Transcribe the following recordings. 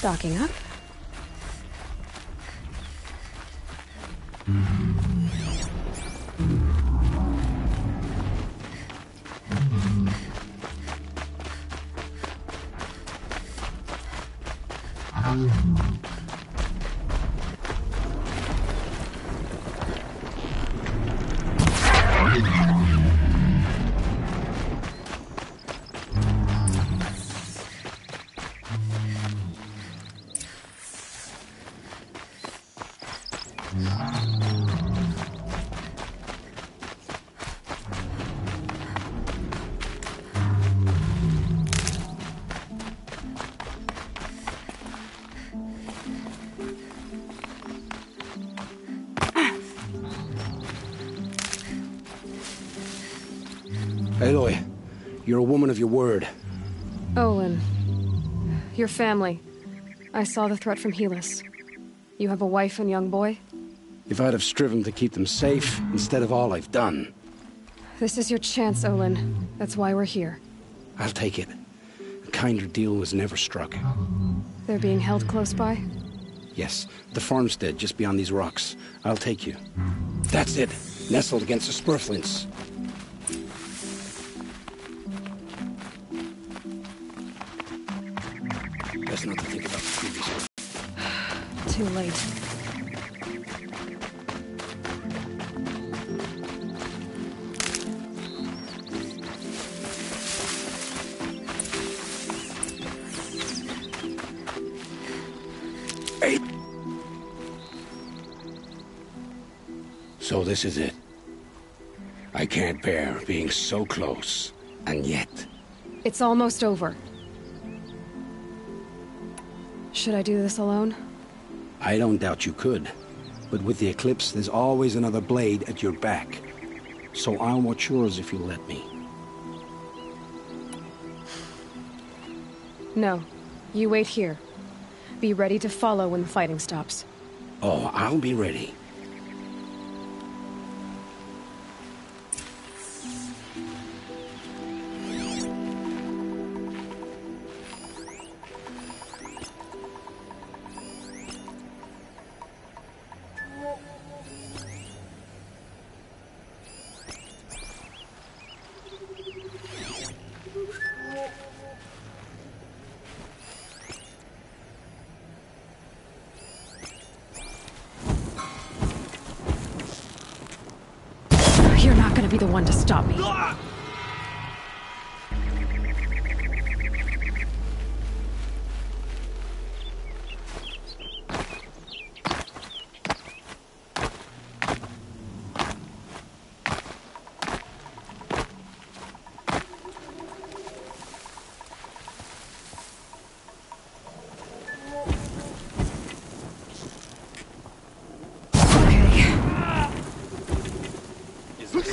Stocking up. Aloy, you're a woman of your word. Olin. Your family. I saw the threat from Helis. You have a wife and young boy? If I'd have striven to keep them safe, instead of all I've done. This is your chance, Olin. That's why we're here. I'll take it. A kinder deal was never struck. They're being held close by? Yes, the farmstead just beyond these rocks. I'll take you. That's it. Nestled against the spurflints. Best not to think about the previous one. Too late. Hey. So this is it. I can't bear being so close, and yet... It's almost over. Should I do this alone? I don't doubt you could. But with the Eclipse, there's always another blade at your back. So I'll watch yours if you let me. No. You wait here. Be ready to follow when the fighting stops. Oh, I'll be ready. gonna be the one to stop me.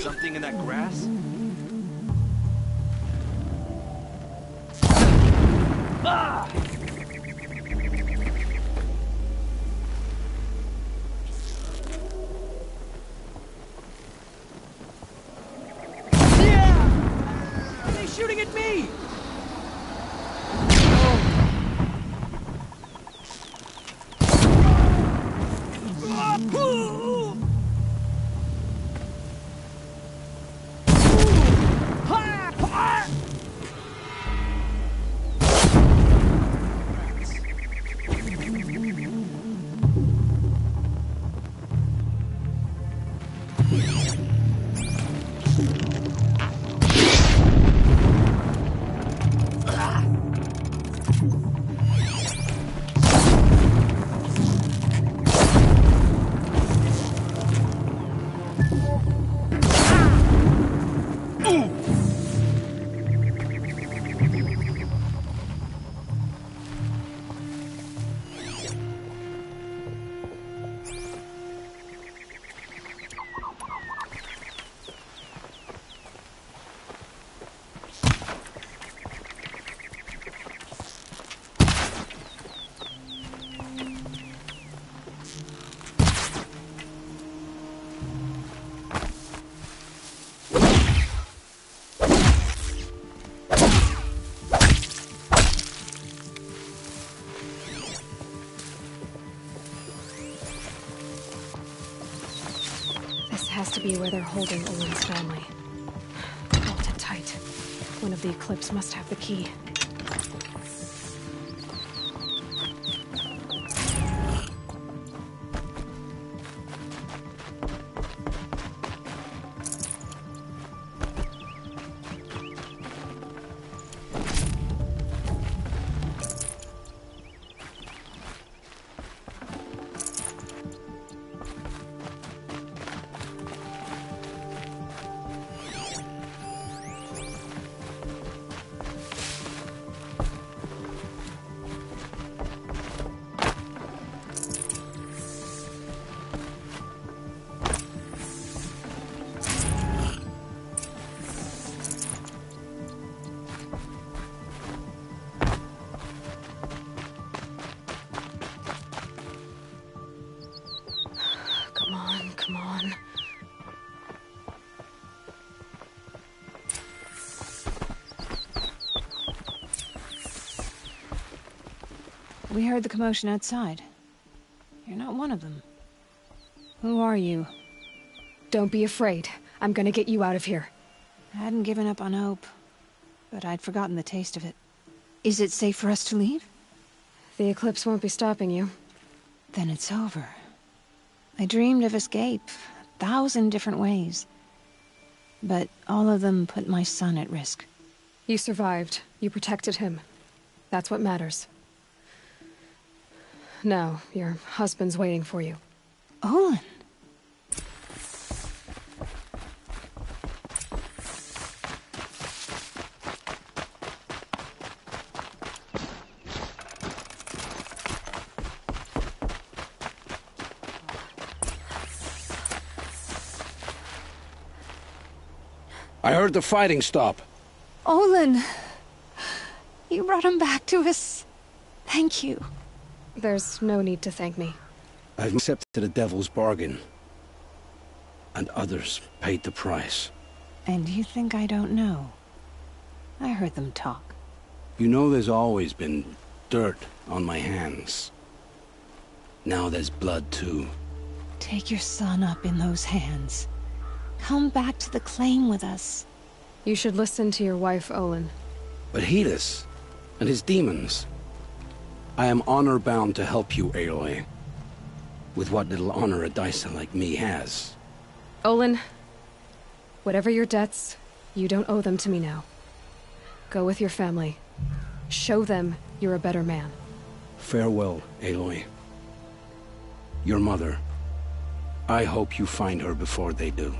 Something in that grass? Ah! Yeah! Are they shooting at me? Has to be where they're holding Owen's family. Hold it tight. One of the Eclipse must have the key. Come on. We heard the commotion outside. You're not one of them. Who are you? Don't be afraid. I'm gonna get you out of here. I hadn't given up on hope, but I'd forgotten the taste of it. Is it safe for us to leave? The Eclipse won't be stopping you. Then it's over. I dreamed of escape, 1,000 different ways. But all of them put my son at risk. You survived. You protected him. That's what matters. Now, your husband's waiting for you. Olin! I heard the fighting stop. Olin! You brought him back to us. Thank you. There's no need to thank me. I've accepted the devil's bargain. And others paid the price. And you think I don't know? I heard them talk. You know there's always been dirt on my hands. Now there's blood too. Take your son up in those hands. Come back to the claim with us. You should listen to your wife, Olin. But Hedis and his demons. I am honor-bound to help you, Aloy. With what little honor a Dyson like me has. Olin, Whatever your debts, you don't owe them to me now. Go with your family. Show them you're a better man. Farewell, Aloy. Your mother. I hope you find her before they do.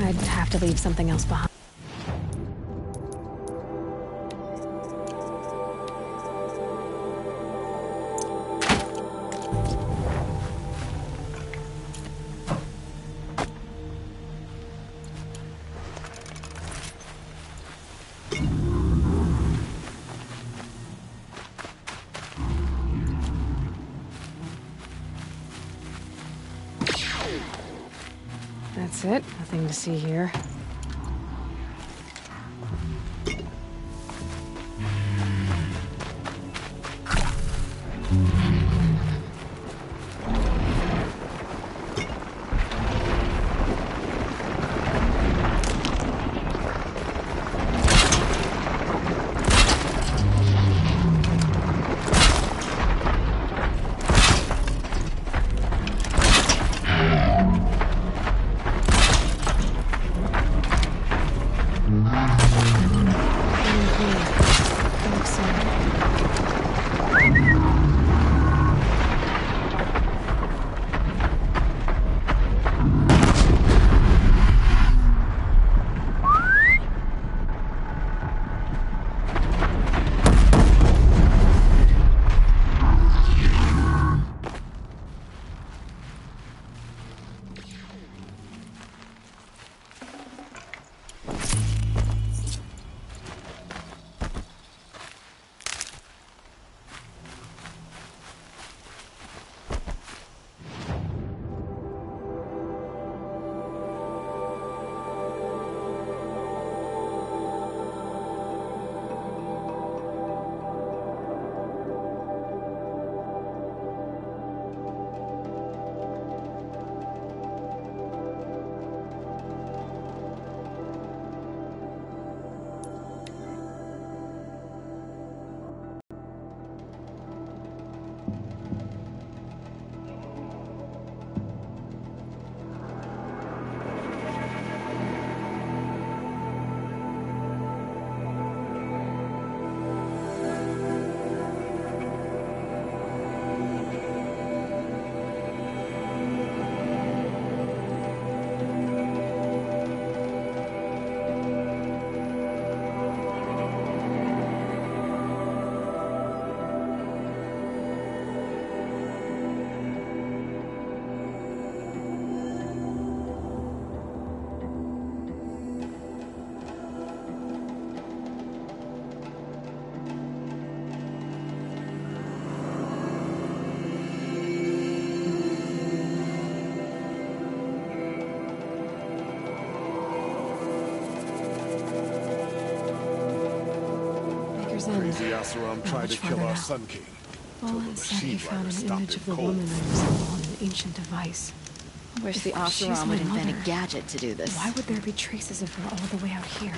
I'd have to leave something else behind. That's it. Nothing to see here. Crazy Asaram tried to kill our Sun King. Olin said he found an stopped image it of the cold. woman I resemble on an ancient device. Wish the If she's Oseram my would invent a mother, gadget to do this. Why would there be traces of her all the way out here?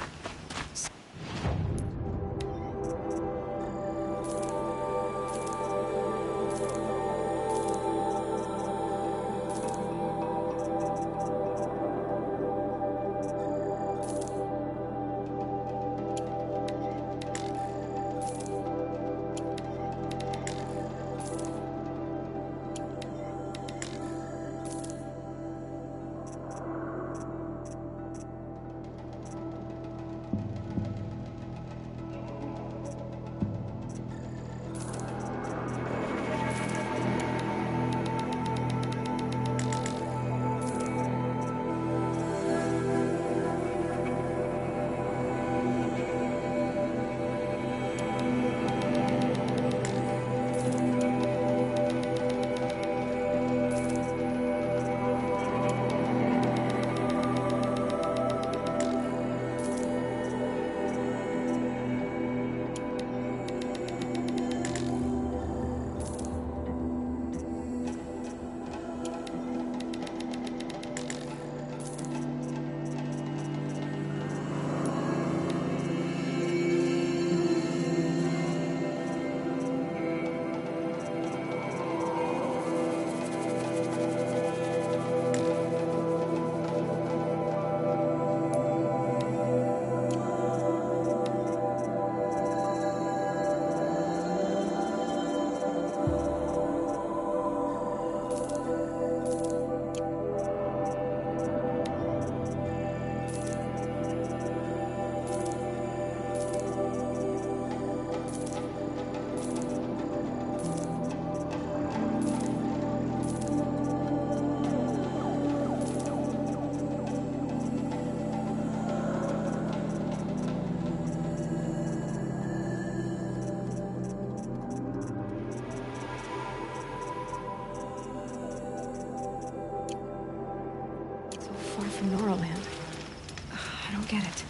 get it.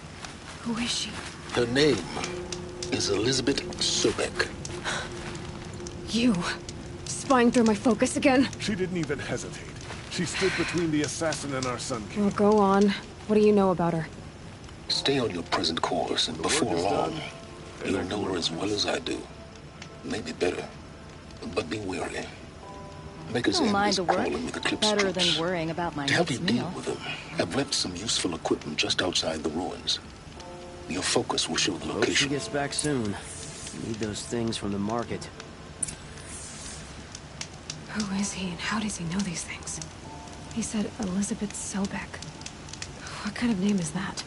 Who is she? Her name is Elizabeth Sobek. You. Spying through my focus again? She didn't even hesitate. She stood between the assassin and our Sun King. Well, go on. What do you know about her? Stay on your present course, and before long, you'll know her as well as I do. Maybe better. But be wary. Maker's Don't end mind is the work. crawling with eclipse Better troops. than worrying about my To help you next deal meal. with them, I've left some useful equipment just outside the ruins. Your focus will show the Hope she location. gets back soon. Need those things from the market. Who is he and how does he know these things? He said Elizabeth Sobek. What kind of name is that?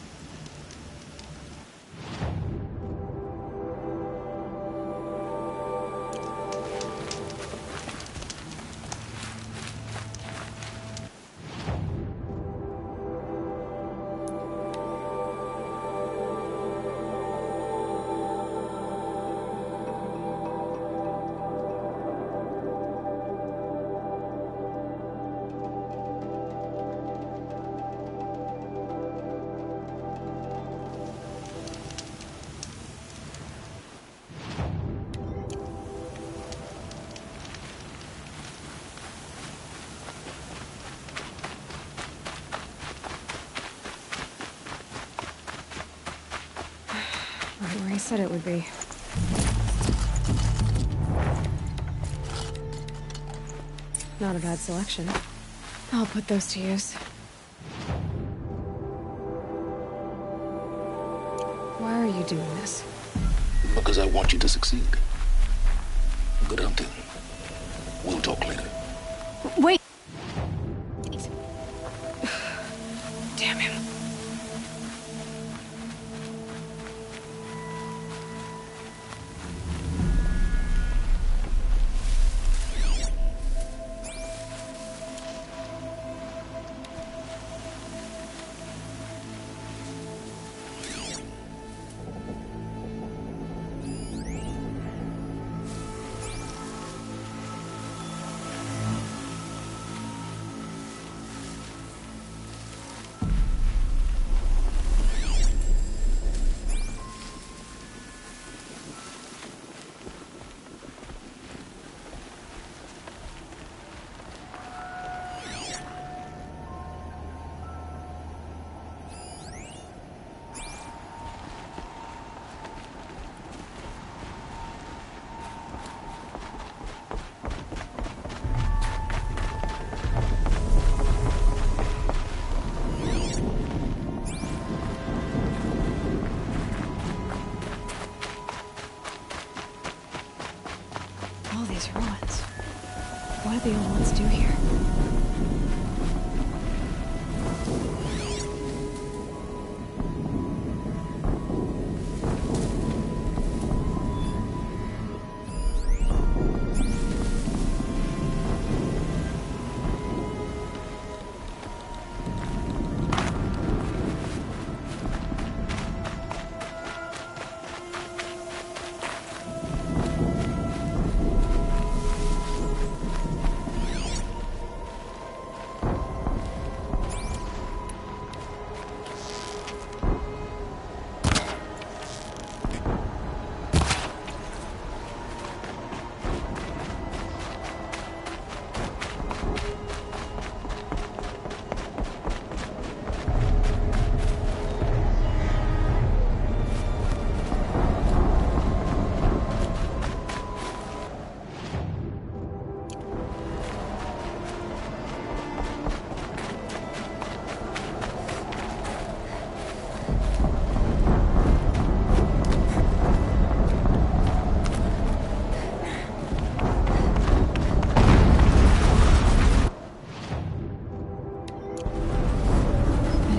Right where he said it would be. Not a bad selection. I'll put those to use. Why are you doing this? Because I want you to succeed. Good hunting. We'll talk later. Wait! Damn him. All these ruins. What do the old ones do here?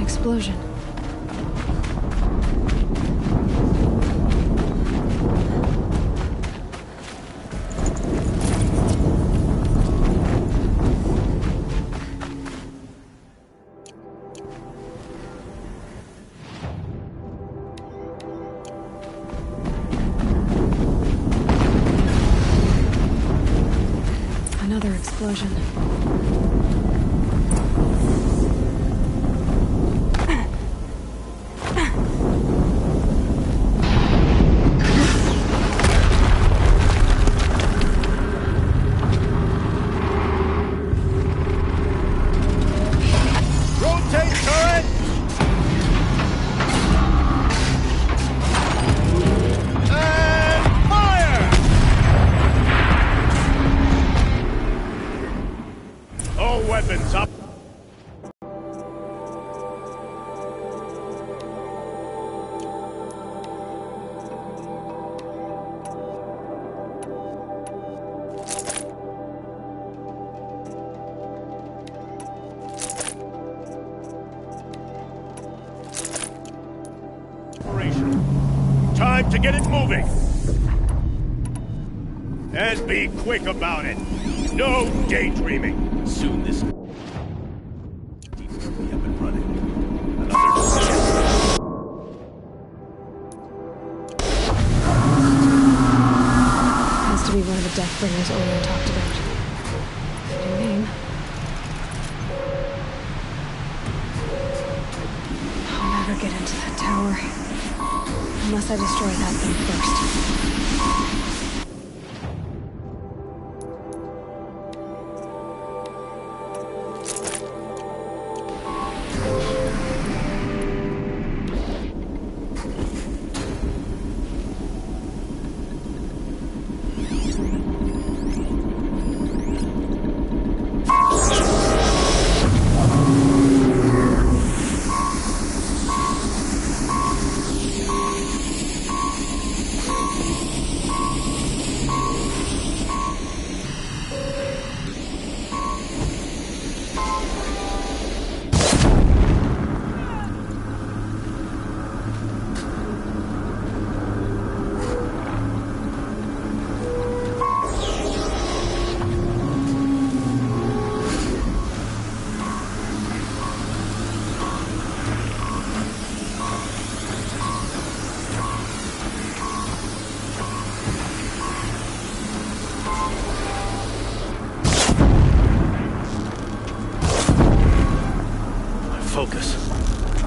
Explosion. Another explosion. weapons up. Time to get it moving. And be quick about it. No daydreaming. Soon this... We have been running. Has to be one of the Deathbringers Owen talked about. Fitting name. I'll never get into that tower. Unless I destroy that thing first. Focus.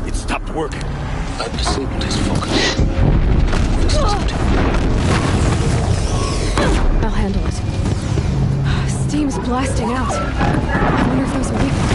It stopped working. I've disabled his focus. This isn't. I'll handle it. Steam's blasting out. I wonder if those are weapons.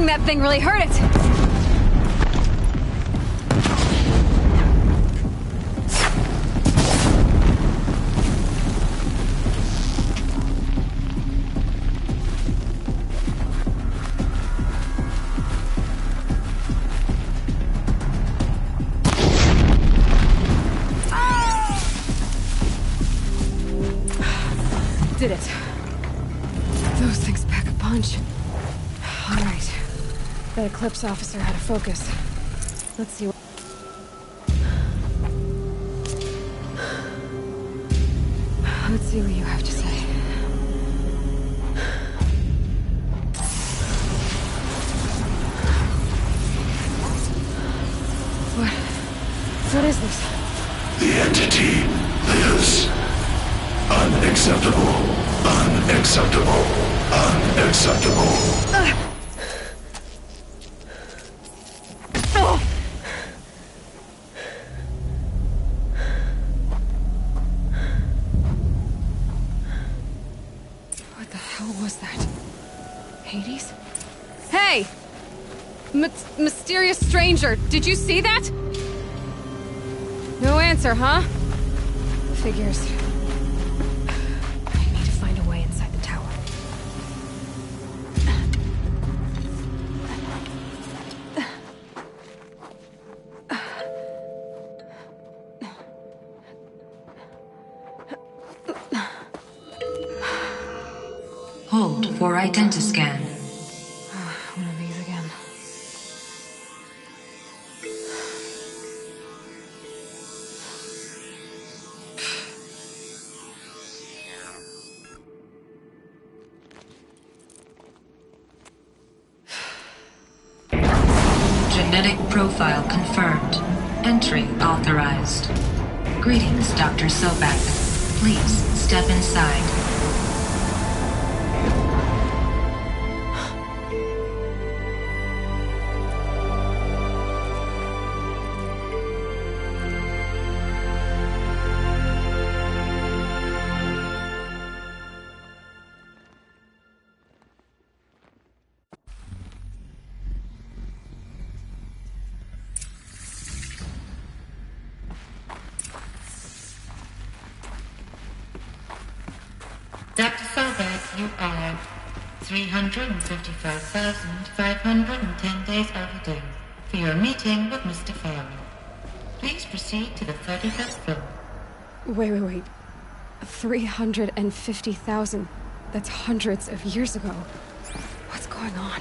That thing really hurt it. Did it. Those things pack a punch. All right. That Eclipse officer had a focus. Let's see what... Let's see what you have to say. What is this? The entity lives. Unacceptable. Unacceptable. Unacceptable. What the hell was that? Hades? Hey! Mysterious stranger, did you see that? No answer, huh? Figures. I need to find a way inside the tower. Hold for identiscan. One of these again. Genetic profile confirmed. Entry authorized. Greetings, Dr. Sobek. Please step inside. Dr. Sobek, you are 355,510 days overdue for your meeting with Mr. Farrell. Please proceed to the 35th floor. Wait. 350,000. That's hundreds of years ago. What's going on?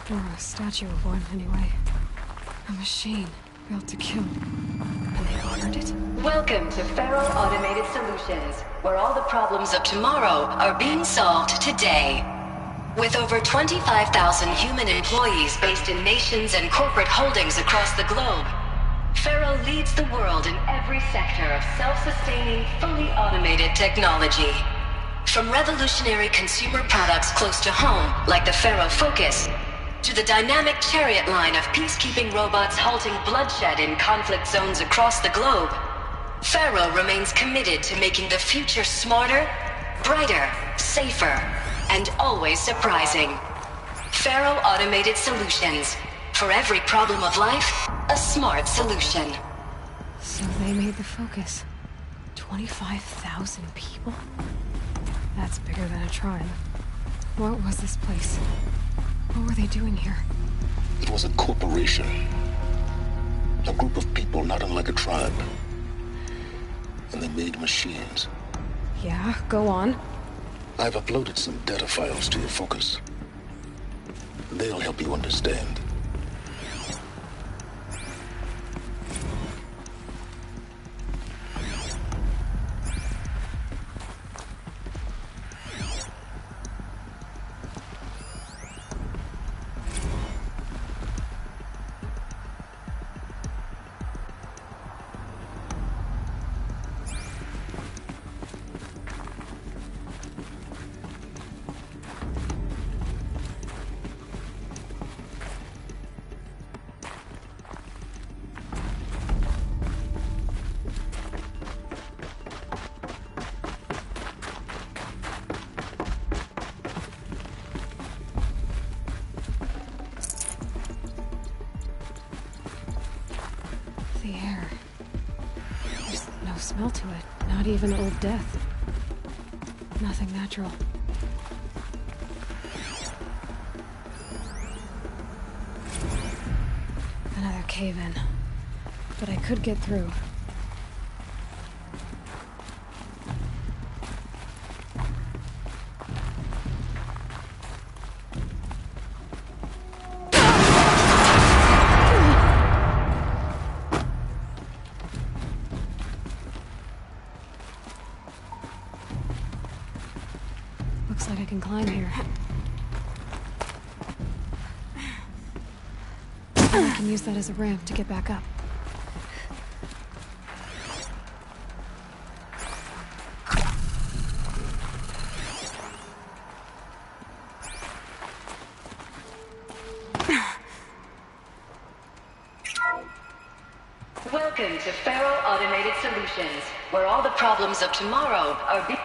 Or a statue of one, anyway. A machine built to kill. And they honored it. Welcome to Feral Automated Solutions, where all the problems of tomorrow are being solved today. With over 25,000 human employees based in nations and corporate holdings across the globe, Feral leads the world in every sector of self-sustaining, fully automated technology. From revolutionary consumer products close to home, like the Faro Focus, to the dynamic chariot line of peacekeeping robots halting bloodshed in conflict zones across the globe, Faro remains committed to making the future smarter, brighter, safer, and always surprising. Faro Automated Solutions. For every problem of life, a smart solution. So they made the Focus. 25,000 people? That's bigger than a tribe. What was this place? What were they doing here? It was a corporation. A group of people not unlike a tribe. And they made machines. Yeah, go on. I've uploaded some data files to your Focus. They'll help you understand. The air. There's no smell to it. Not even old death. Nothing natural. Another cave-in. But I could get through. Looks like I can climb here. And I can use that as a ramp to get back up. Welcome to Faro Automated Solutions, where all the problems of tomorrow are being...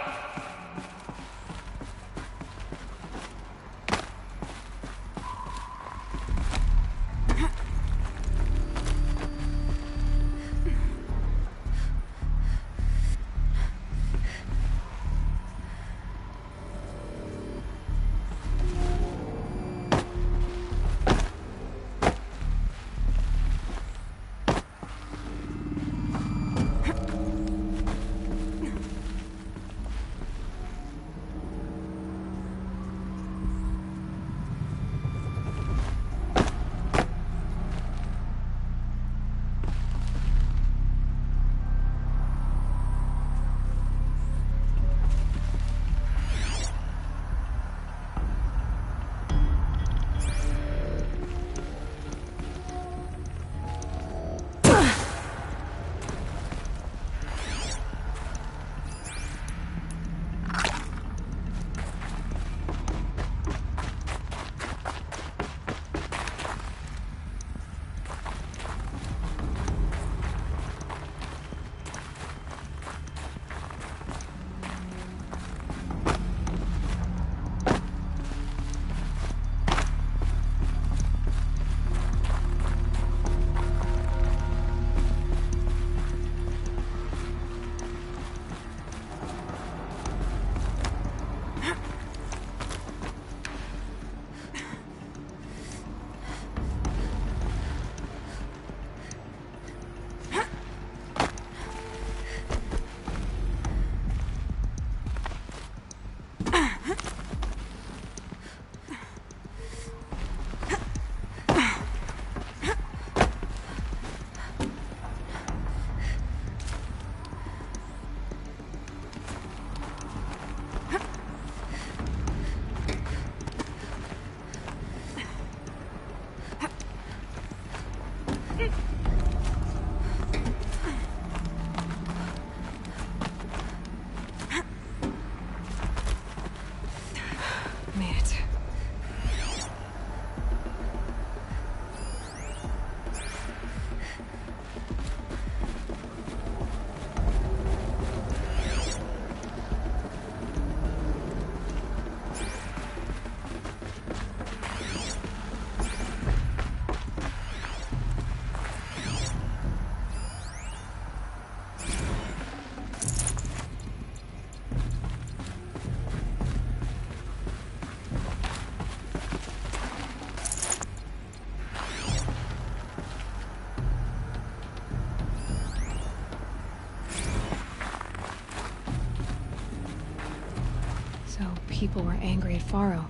People were angry at Faro,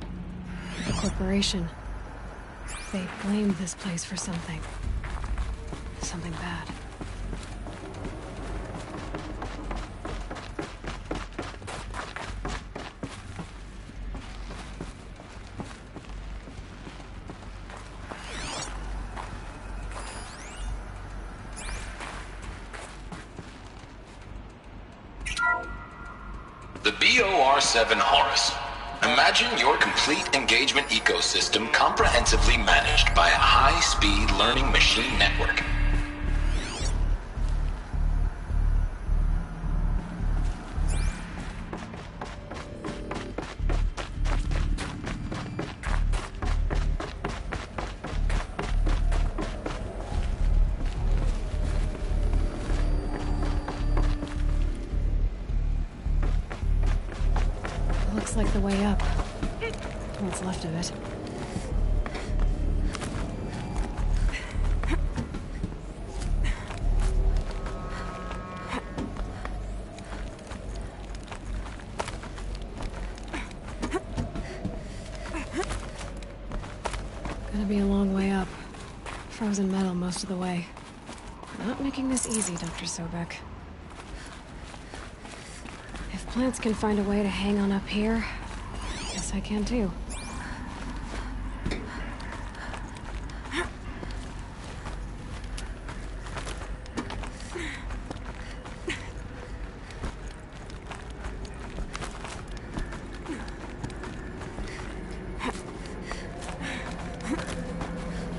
the corporation. They blamed this place for something. Something bad. The BOR-7 Horus. Imagine your complete engagement ecosystem comprehensively managed by a high-speed learning machine network. Looks like the way up. What's left of it. Gonna be a long way up. Frozen metal most of the way. Not making this easy, Dr. Sobek. If plants can find a way to hang on up here, I guess I can too.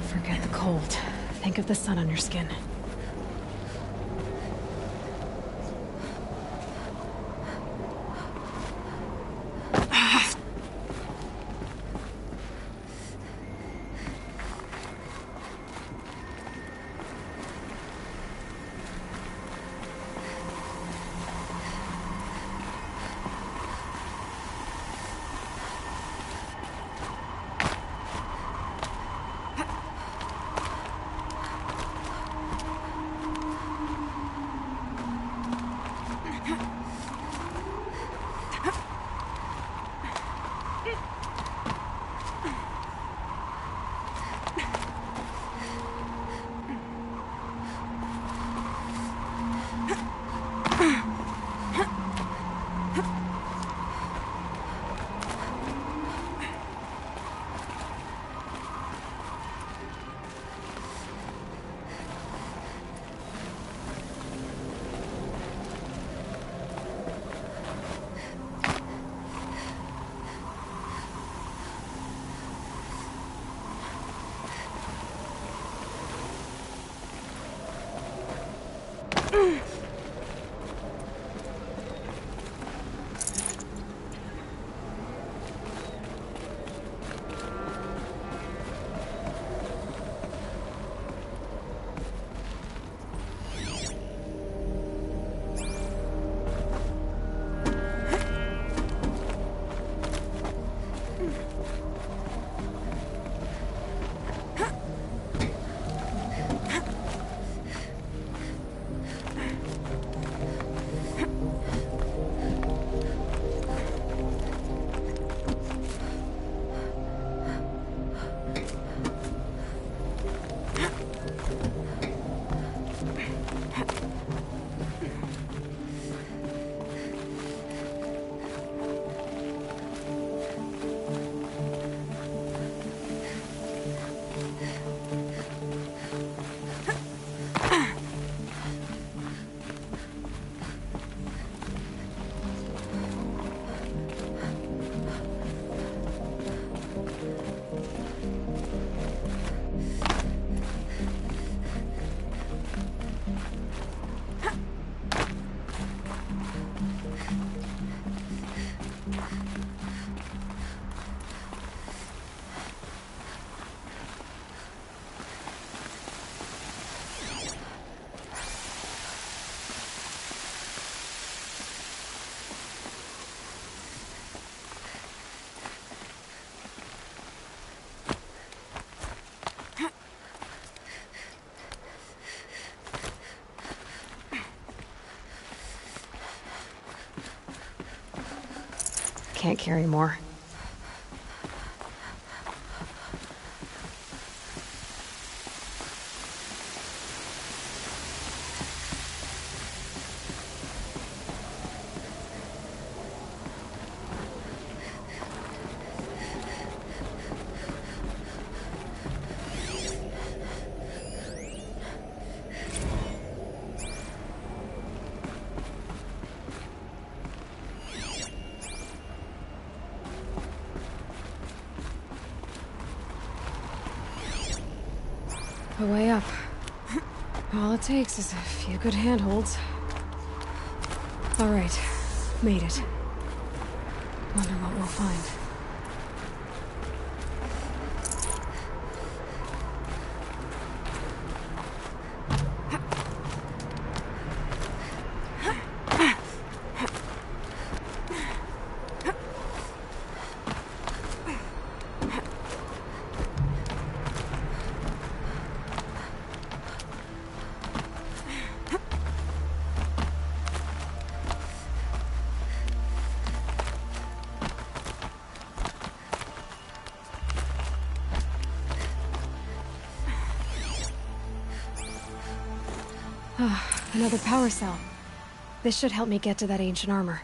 Forget the cold. Think of the sun on your skin. Can't carry more. A way up. All it takes is a few good handholds. All right, made it. Wonder what we'll find. Another power cell. This should help me get to that ancient armor.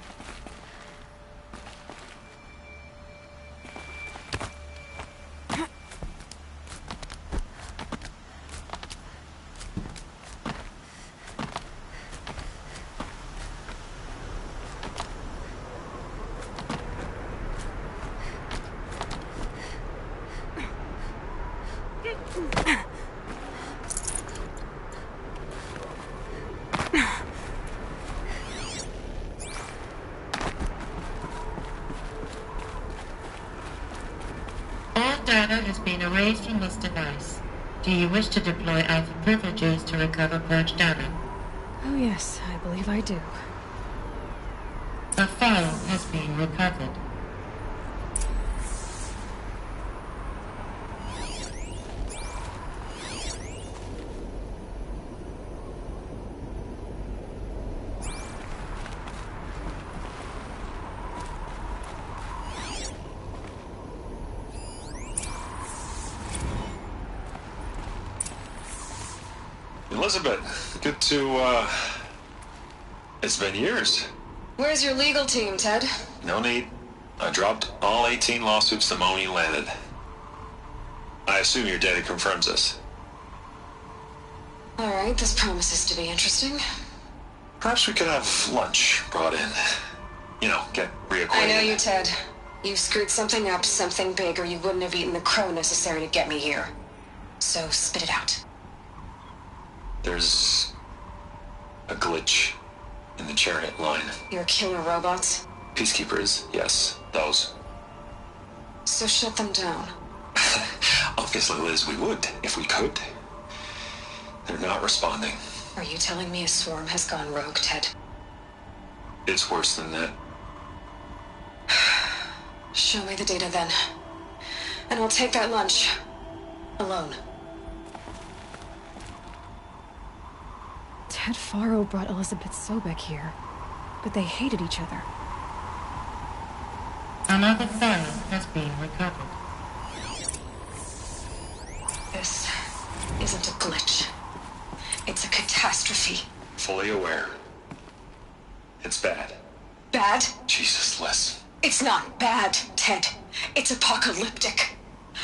Data has been erased from this device. Do you wish to deploy Alpha privileges to recover purged data? Oh yes, I believe I do. A file has been recovered. Elizabeth, good to, it's been years. Where's your legal team, Ted? No need. I dropped all 18 lawsuits the moment you landed. I assume your data confirms this. All right, this promises to be interesting. Perhaps we could have lunch brought in. You know, get reacquainted. I know you, Ted. You screwed something up, something big, or you wouldn't have eaten the crow necessary to get me here. So spit it out. There's A glitch in the chariot line. Your killer robots? Peacekeepers, yes, those. So shut them down. Obviously, Liz, we would, if we could. They're not responding. Are you telling me a swarm has gone rogue, Ted? It's worse than that. Show me the data then. And I'll take that lunch. Alone. Ted Faro brought Elizabeth Sobek here, but they hated each other. Another file has been recovered. This isn't a glitch. It's a catastrophe. Fully aware. It's bad. Bad? Jesus, Liz. It's not bad, Ted. It's apocalyptic.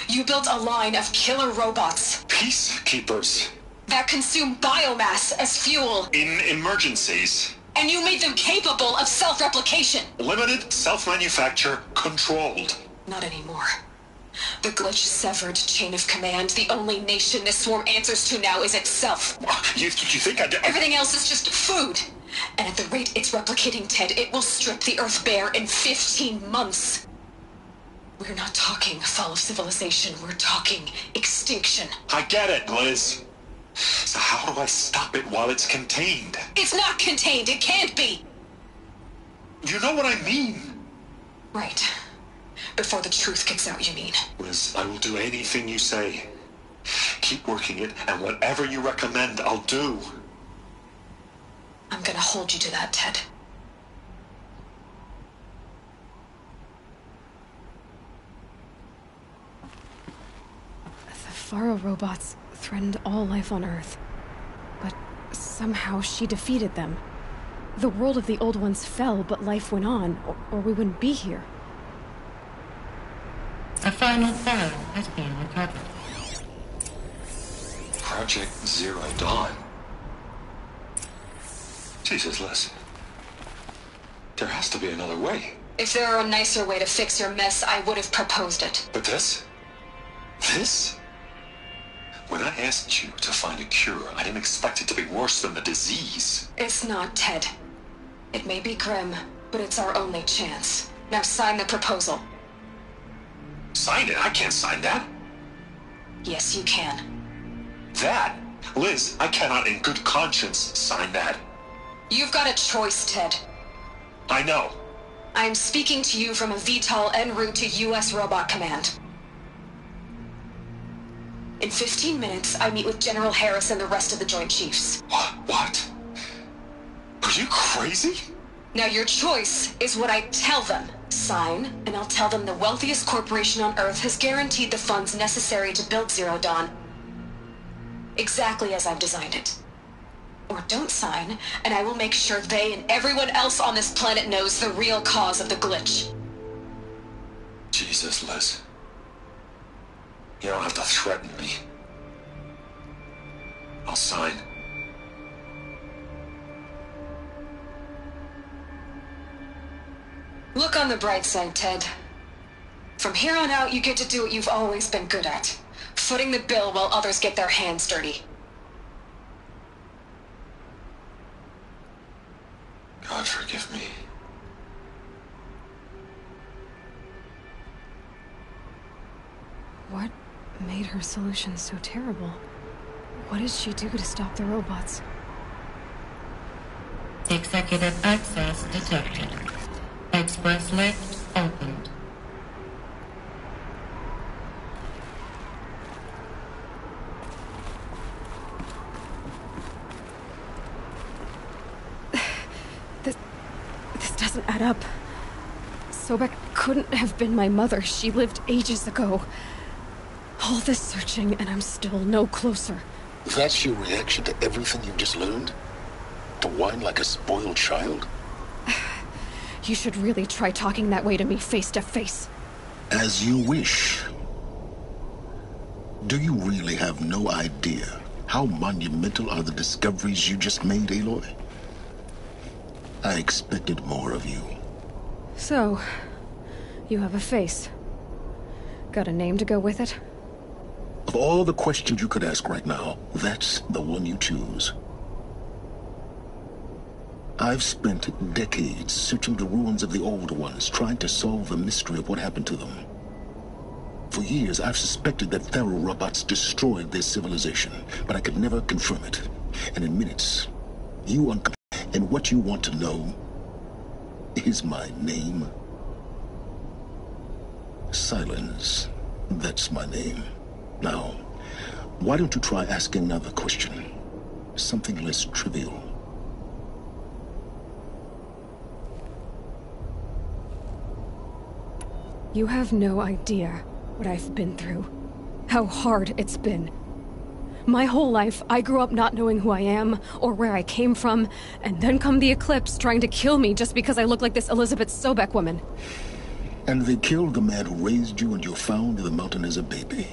You built a line of killer robots. Peacekeepers. That consume biomass as fuel. In emergencies. And you made them capable of self-replication. Limited, self-manufacture, controlled. Not anymore. The glitch severed chain of command. The only nation this swarm answers to now is itself. You think I did? Everything else is just food. And at the rate it's replicating, Ted, it will strip the Earth bare in 15 months. We're not talking fall of civilization. We're talking extinction. I get it, Liz. So how do I stop it while it's contained? It's not contained. It can't be. You know what I mean. Right. Before the truth gets out, you mean? Liz, I will do anything you say. Keep working it, and whatever you recommend, I'll do. I'm gonna hold you to that, Ted. The Faro robots threatened all life on Earth, but somehow she defeated them. The world of the old ones fell, but life went on, or we wouldn't be here. A final file has been recovered. Project Zero Dawn. Jesus, Liz. There has to be another way. If there were a nicer way to fix your mess, I would have proposed it. But this? This? When I asked you to find a cure, I didn't expect it to be worse than the disease. It's not, Ted. It may be grim, but it's our only chance. Now sign the proposal. Sign it? I can't sign that. Yes, you can. That? Liz, I cannot in good conscience sign that. You've got a choice, Ted. I know. I am speaking to you from a VTOL en route to U.S. Robot Command. In 15 minutes, I meet with General Harris and the rest of the Joint Chiefs. What? Are you crazy? Now your choice is what I tell them. Sign, and I'll tell them the wealthiest corporation on Earth has guaranteed the funds necessary to build Zero Dawn. Exactly as I've designed it. Or don't sign, and I will make sure they and everyone else on this planet knows the real cause of the glitch. Jesus, Liz. You don't have to threaten me. I'll sign. Look on the bright side, Ted. From here on out, you get to do what you've always been good at. Footing the bill while others get their hands dirty. God forgive me. What made her solution so terrible? What did she do to stop the robots? Executive access detected. Express lift opened. This doesn't add up. Sobek couldn't have been my mother. She lived ages ago. All this searching, and I'm still no closer. That's your reaction to everything you've just learned? To whine like a spoiled child? You should really try talking that way to me face to face. As you wish. Do you really have no idea how monumental are the discoveries you just made, Aloy? I expected more of you. So, you have a face. Got a name to go with it? Of all the questions you could ask right now, that's the one you choose. I've spent decades searching the ruins of the old ones, trying to solve the mystery of what happened to them. For years, I've suspected that Pharaoh robots destroyed their civilization, but I could never confirm it. And in minutes, and what you want to know is my name. Silence. That's my name. Now, why don't you try asking another question? Something less trivial. You have no idea what I've been through. How hard it's been. My whole life, I grew up not knowing who I am, or where I came from, and then come the Eclipse trying to kill me just because I look like this Elizabeth Sobek woman. And they killed the man who raised you and you found in the mountain as a baby.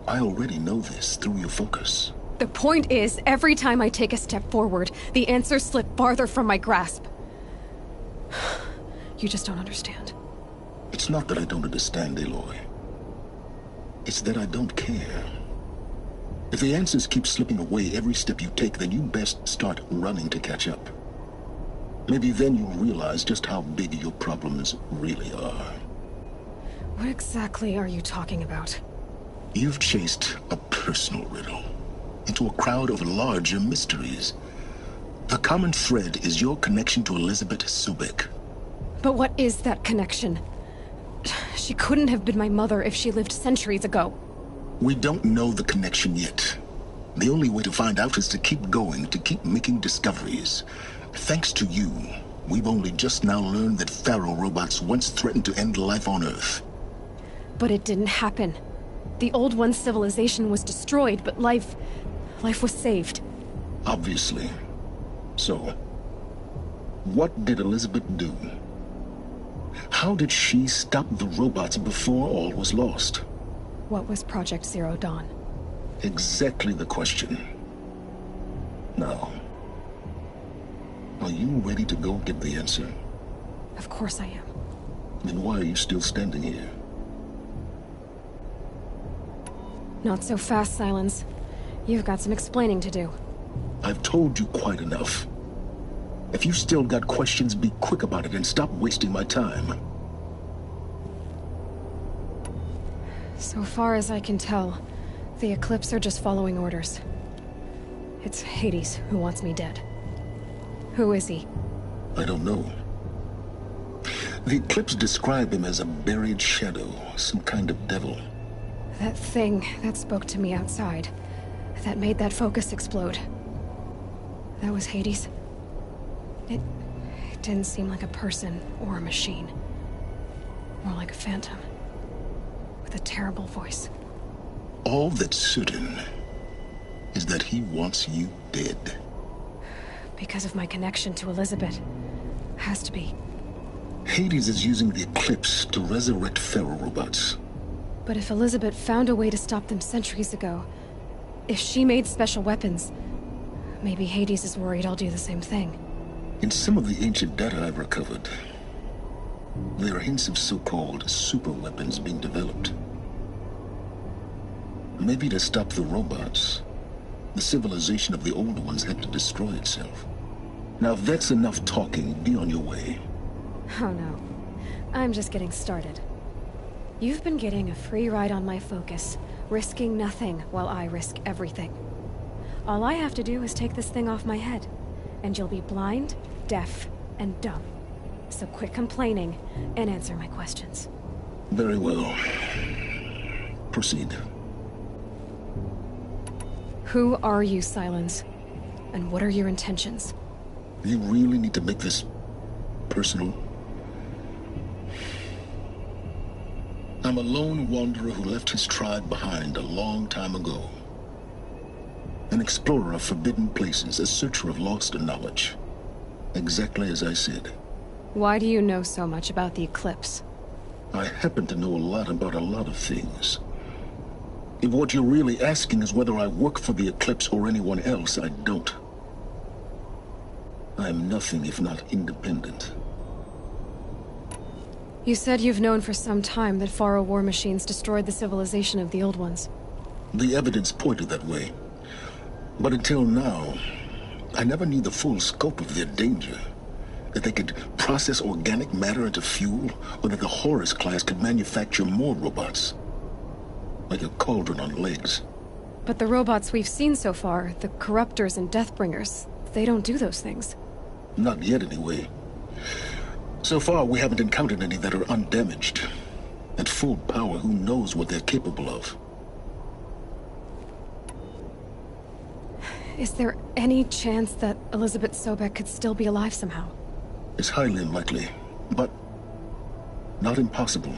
I already know this through your focus. The point is, every time I take a step forward, the answers slip farther from my grasp. You just don't understand. It's not that I don't understand, Aloy. It's that I don't care. If the answers keep slipping away every step you take, then you best start running to catch up. Maybe then you'll realize just how big your problems really are. What exactly are you talking about? You've chased a personal riddle into a crowd of larger mysteries. The common thread is your connection to Elizabeth Sobek. But what is that connection? She couldn't have been my mother if she lived centuries ago. We don't know the connection yet. The only way to find out is to keep going, to keep making discoveries. Thanks to you, we've only just now learned that Pharaoh robots once threatened to end life on Earth. But it didn't happen. The Old One's civilization was destroyed, but life was saved. Obviously. So, what did Elizabeth do? How did she stop the robots before all was lost? What was Project Zero Dawn? Exactly the question. Now, are you ready to go get the answer? Of course I am. Then why are you still standing here? Not so fast, Silence. You've got some explaining to do. I've told you quite enough. If you still got questions, be quick about it and stop wasting my time. So far as I can tell, the Eclipse are just following orders. It's Hades who wants me dead. Who is he? I don't know. The Eclipse describe him as a buried shadow, some kind of devil. That thing that spoke to me outside, that made that focus explode. That was Hades. It didn't seem like a person or a machine. More like a phantom. With a terrible voice. All that's certain is that he wants you dead. Because of my connection to Elizabeth. Has to be. Hades is using the Eclipse to resurrect Pharaoh robots. But if Elizabeth found a way to stop them centuries ago, if she made special weapons, maybe Hades is worried I'll do the same thing. In some of the ancient data I've recovered, there are hints of so-called super weapons being developed. Maybe to stop the robots, the civilization of the old ones had to destroy itself. Now if that's enough talking, be on your way. Oh no. I'm just getting started. You've been getting a free ride on my focus, risking nothing while I risk everything. All I have to do is take this thing off my head, and you'll be blind, deaf, and dumb. So quit complaining and answer my questions. Very well. Proceed. Who are you, Silence? And what are your intentions? You really need to make this personal? I'm a lone wanderer who left his tribe behind a long time ago. An explorer of forbidden places, a searcher of lost knowledge. Exactly as I said. Why do you know so much about the Eclipse? I happen to know a lot about a lot of things. If what you're really asking is whether I work for the Eclipse or anyone else, I don't. I am nothing if not independent. You said you've known for some time that Pharaoh war machines destroyed the civilization of the Old Ones. The evidence pointed that way. But until now, I never knew the full scope of their danger. That they could process organic matter into fuel, or that the Horus class could manufacture more robots. Like a cauldron on legs. But the robots we've seen so far, the Corruptors and Deathbringers, they don't do those things. Not yet, anyway. So far, we haven't encountered any that are undamaged. At full power, who knows what they're capable of? Is there any chance that Elizabeth Sobek could still be alive somehow? It's highly unlikely, but not impossible.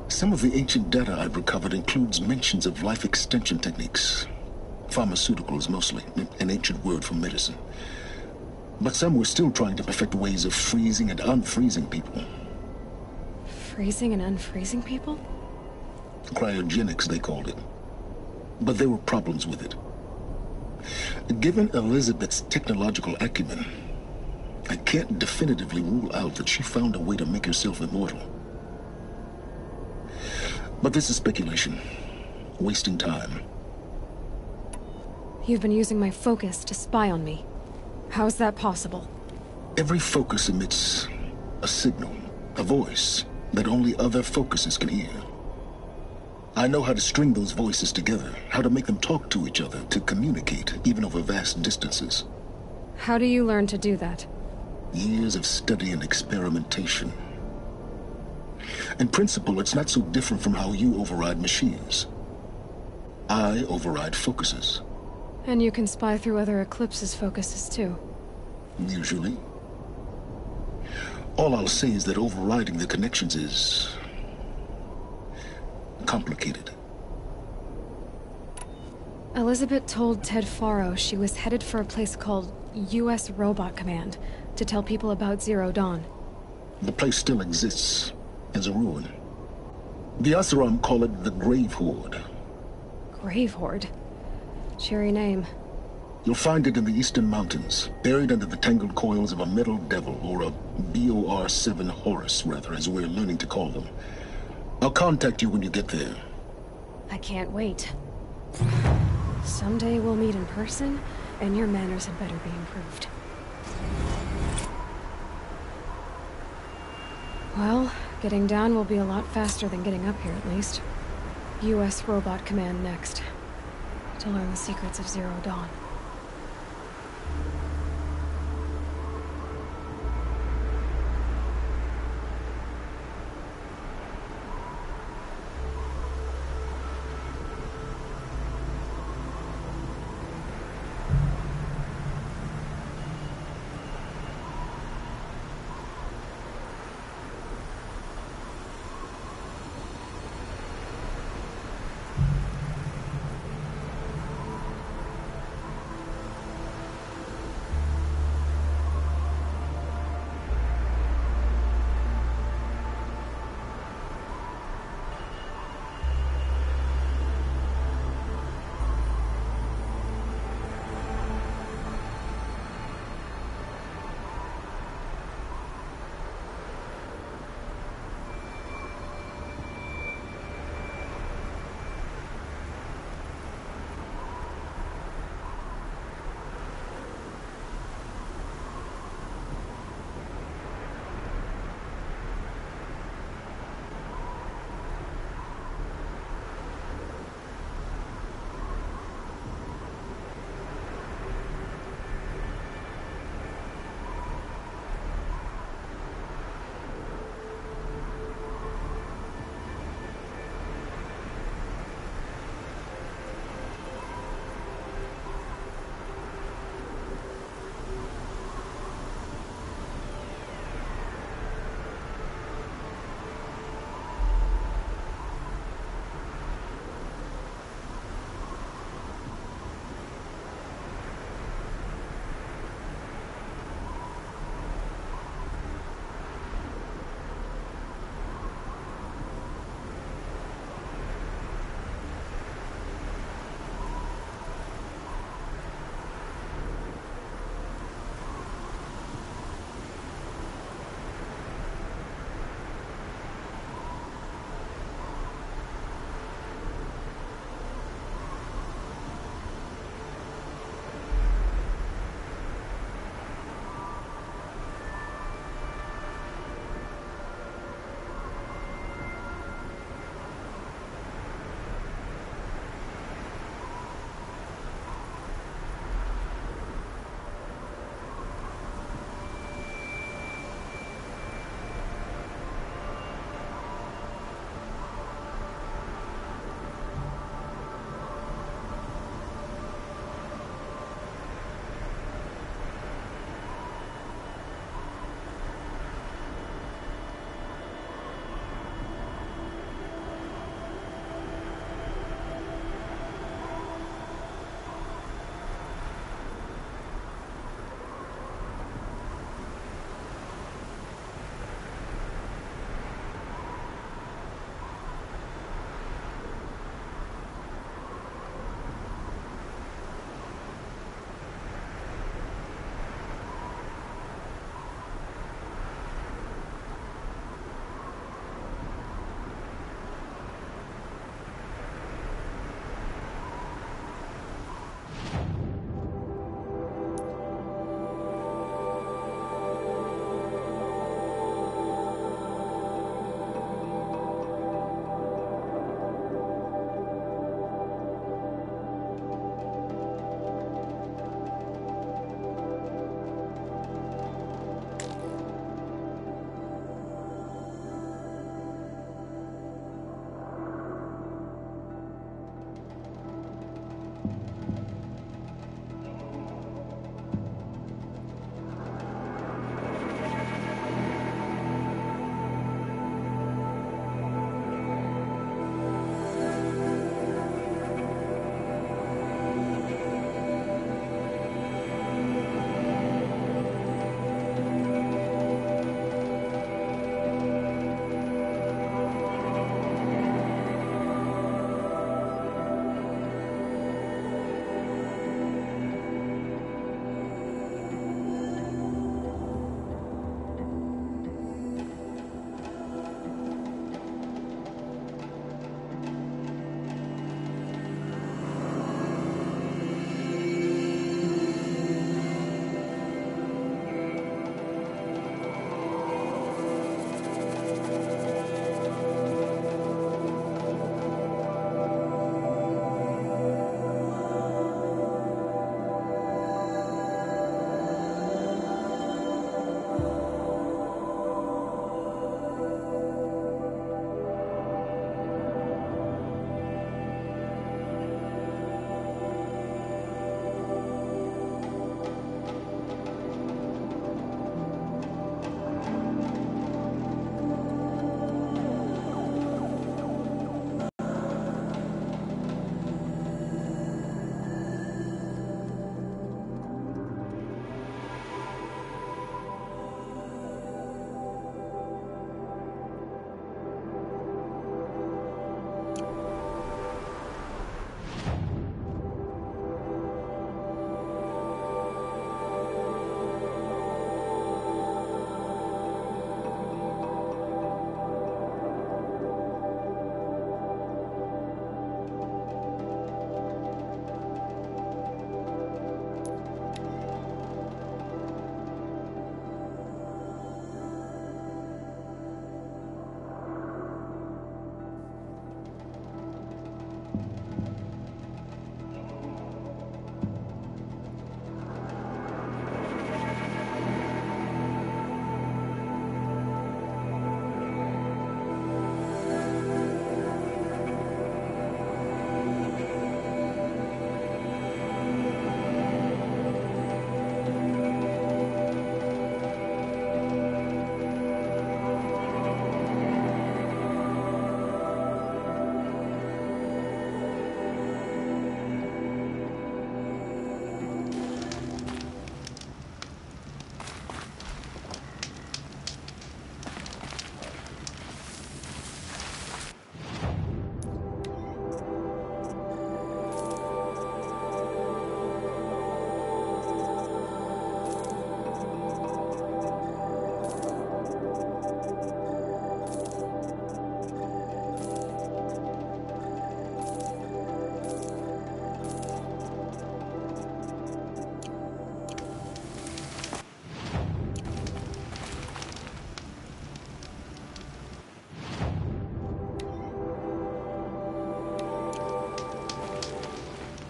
Some of the ancient data I've recovered includes mentions of life extension techniques. Pharmaceuticals, mostly, an ancient word for medicine. But some were still trying to perfect ways of freezing and unfreezing people. Freezing and unfreezing people? Cryogenics, they called it. But there were problems with it. Given Elizabeth's technological acumen, I can't definitively rule out that she found a way to make herself immortal. But this is speculation. Wasting time. You've been using my focus to spy on me. How's that possible? Every focus emits a signal, a voice, that only other focuses can hear. I know how to string those voices together, how to make them talk to each other, to communicate, even over vast distances. How do you learn to do that? Years of study and experimentation. In principle, it's not so different from how you override machines. I override focuses. And you can spy through other Eclipse's focuses too. Usually. All I'll say is that overriding the connections is complicated. Elizabeth told Ted Faro she was headed for a place called U.S. Robot Command to tell people about Zero Dawn. The place still exists as a ruin. The Asaram call it the Grave Hoard. Grave Hoard? Cheery name. You'll find it in the Eastern Mountains, buried under the tangled coils of a metal devil, or a BOR-7 Horus, rather, as we're learning to call them. I'll contact you when you get there. I can't wait. Someday we'll meet in person, and your manners had better be improved. Well, getting down will be a lot faster than getting up here, at least. U.S. Robot Command next. To learn the secrets of Zero Dawn.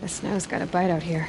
The snow's got a bite out here.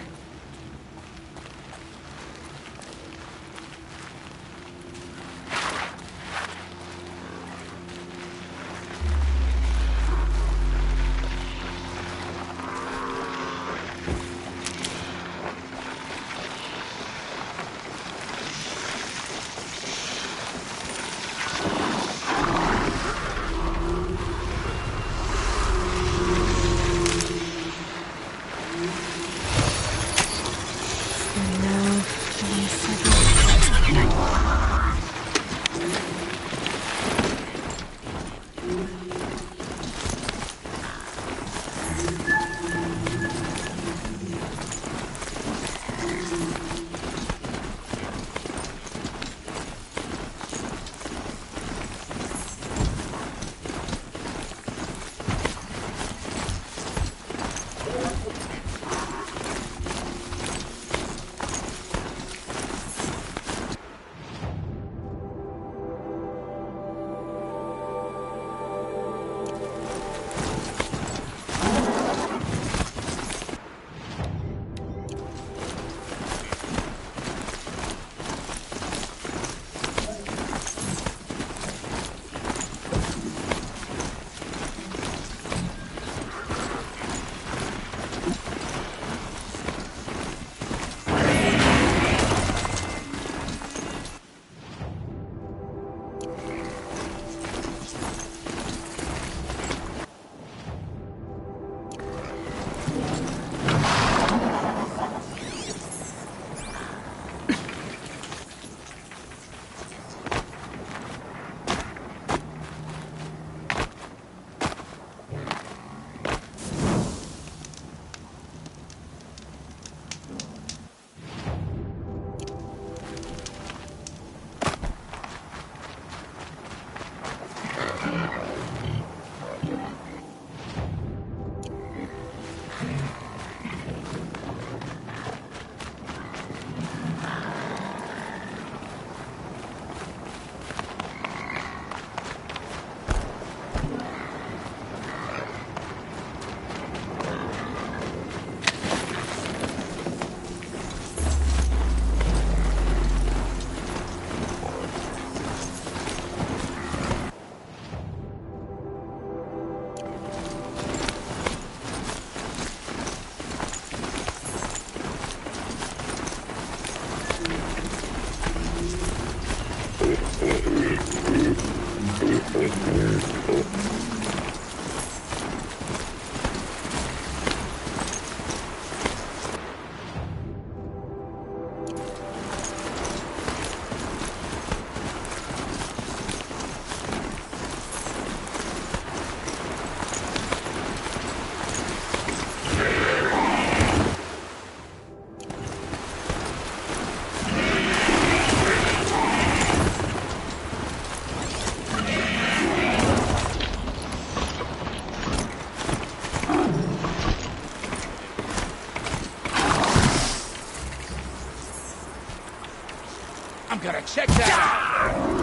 Gotta check that out.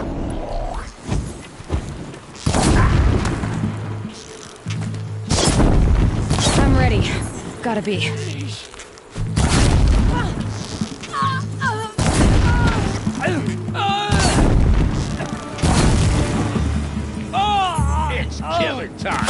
I'm ready. Gotta be. It's killer time.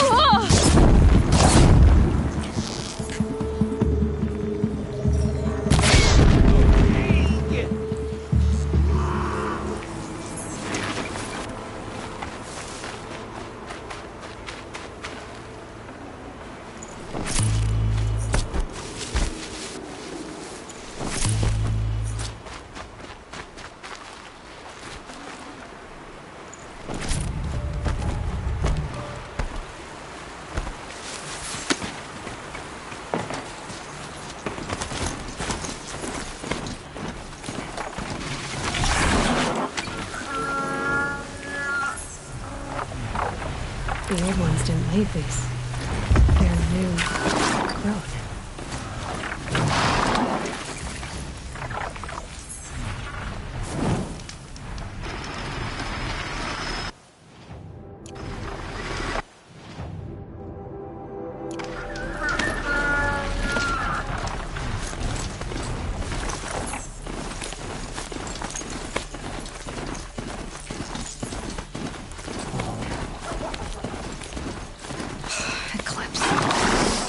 The old ones didn't leave these. They're new growth.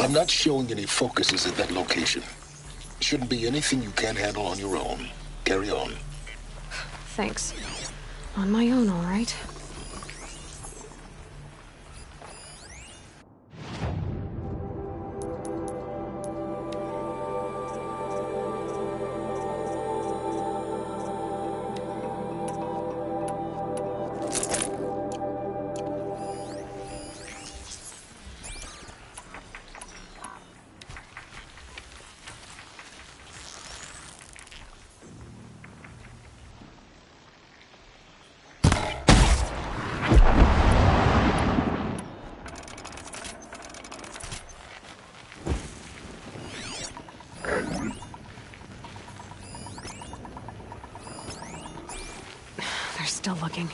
I'm not showing any focuses at that location. Shouldn't be anything you can't handle on your own. Carry on. Thanks. On my own, all right. They're still looking.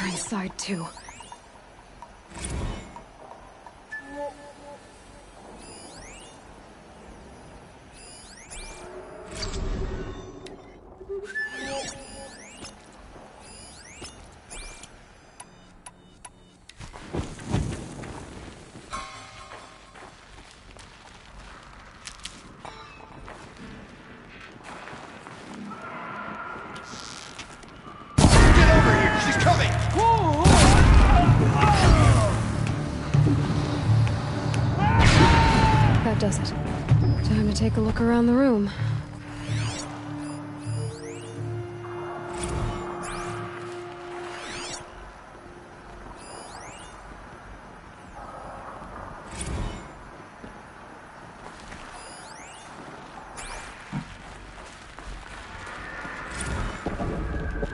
Inside too. That does it. Time to take a look around the room.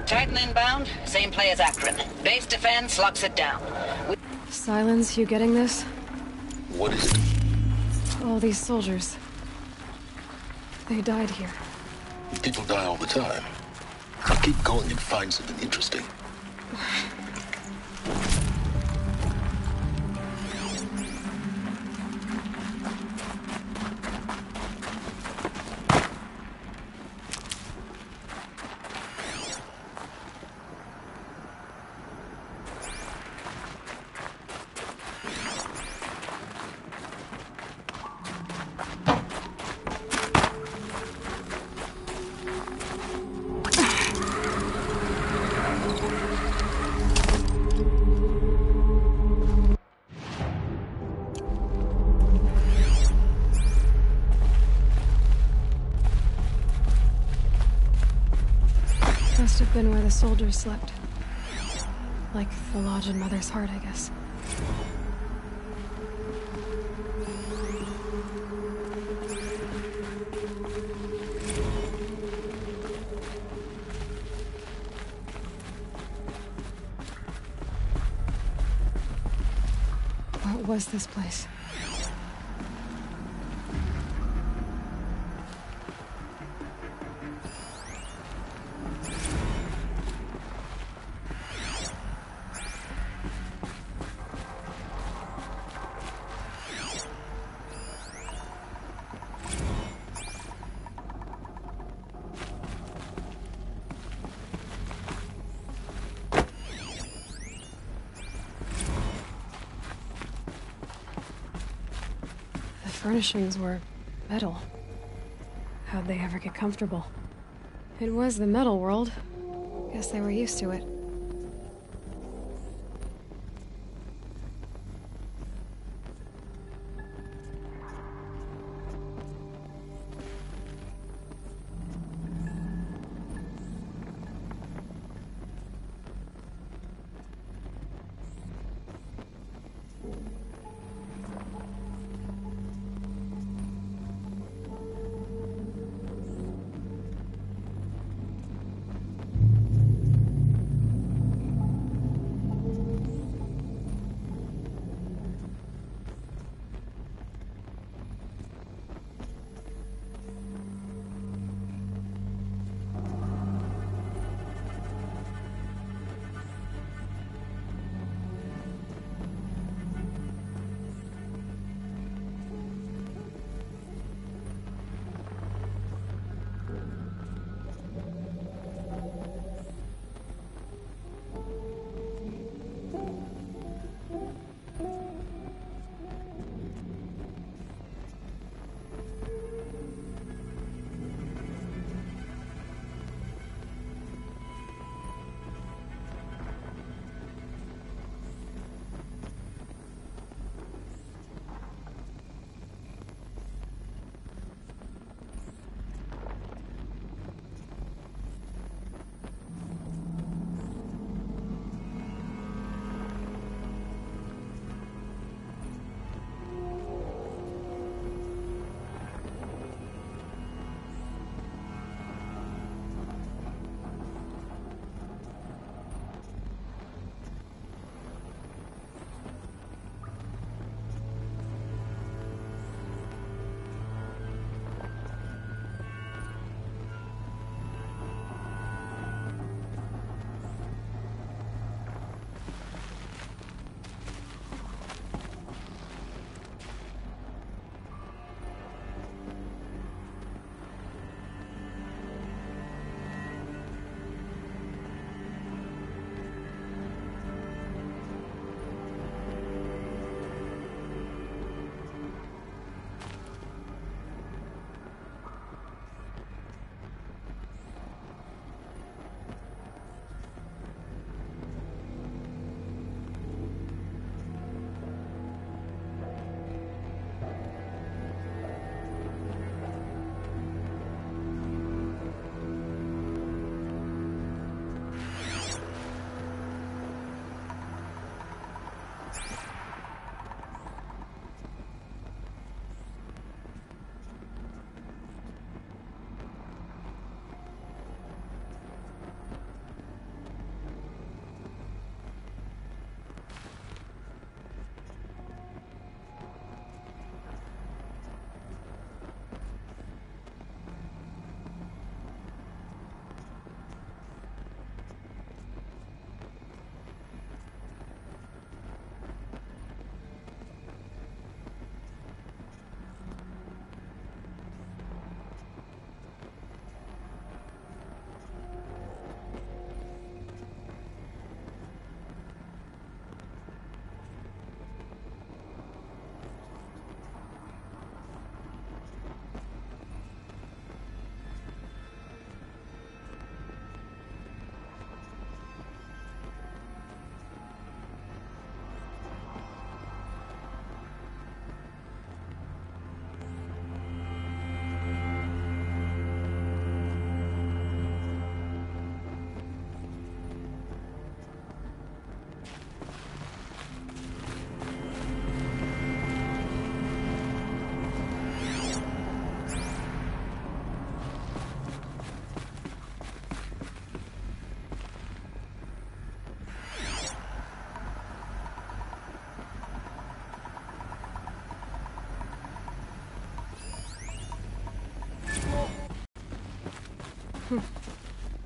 Titan inbound, same play as Akron. Base defense locks it down. Silence, you getting this? What is it? All these soldiers. They died here. People die all the time. I'll keep going and find something interesting. Must have been where the soldiers slept. Like the lodge in Mother's Heart, I guess. was this place? Furnishings were metal. How'd they ever get comfortable? It was the metal world. Guess they were used to it.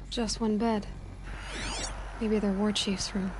Just one bed. Maybe their war chief's room.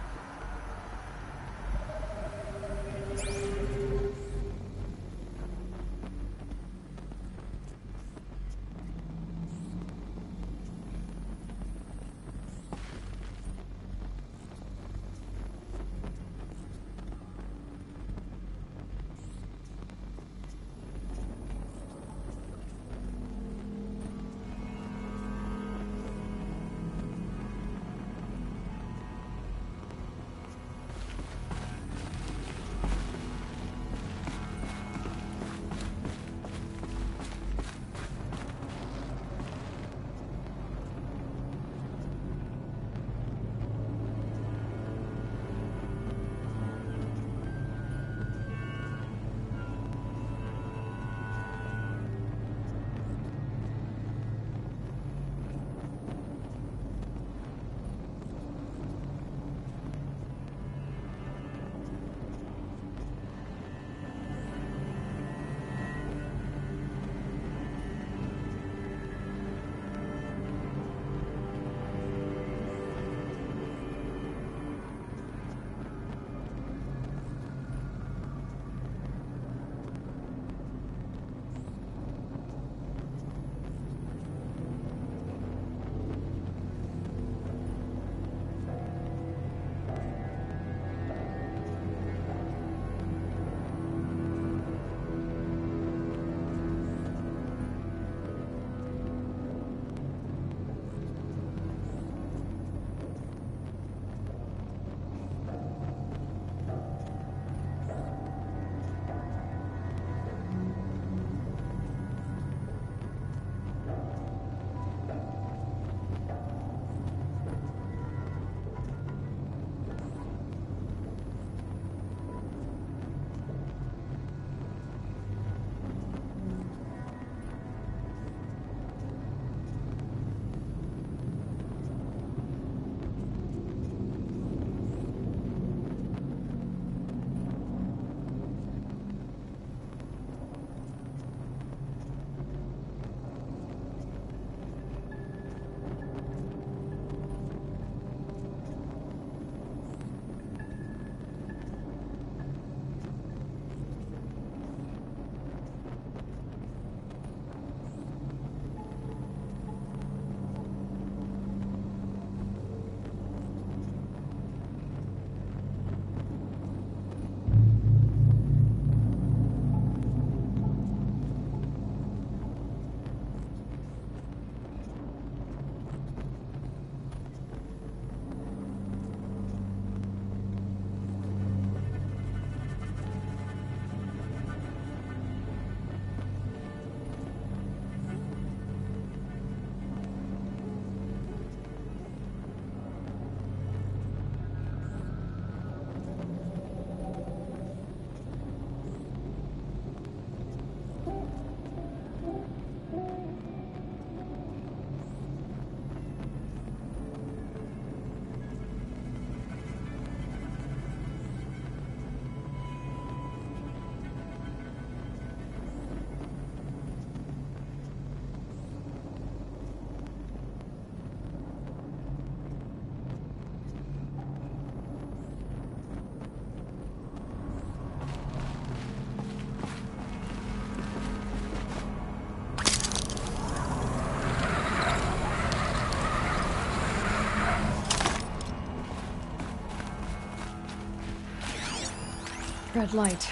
Red light.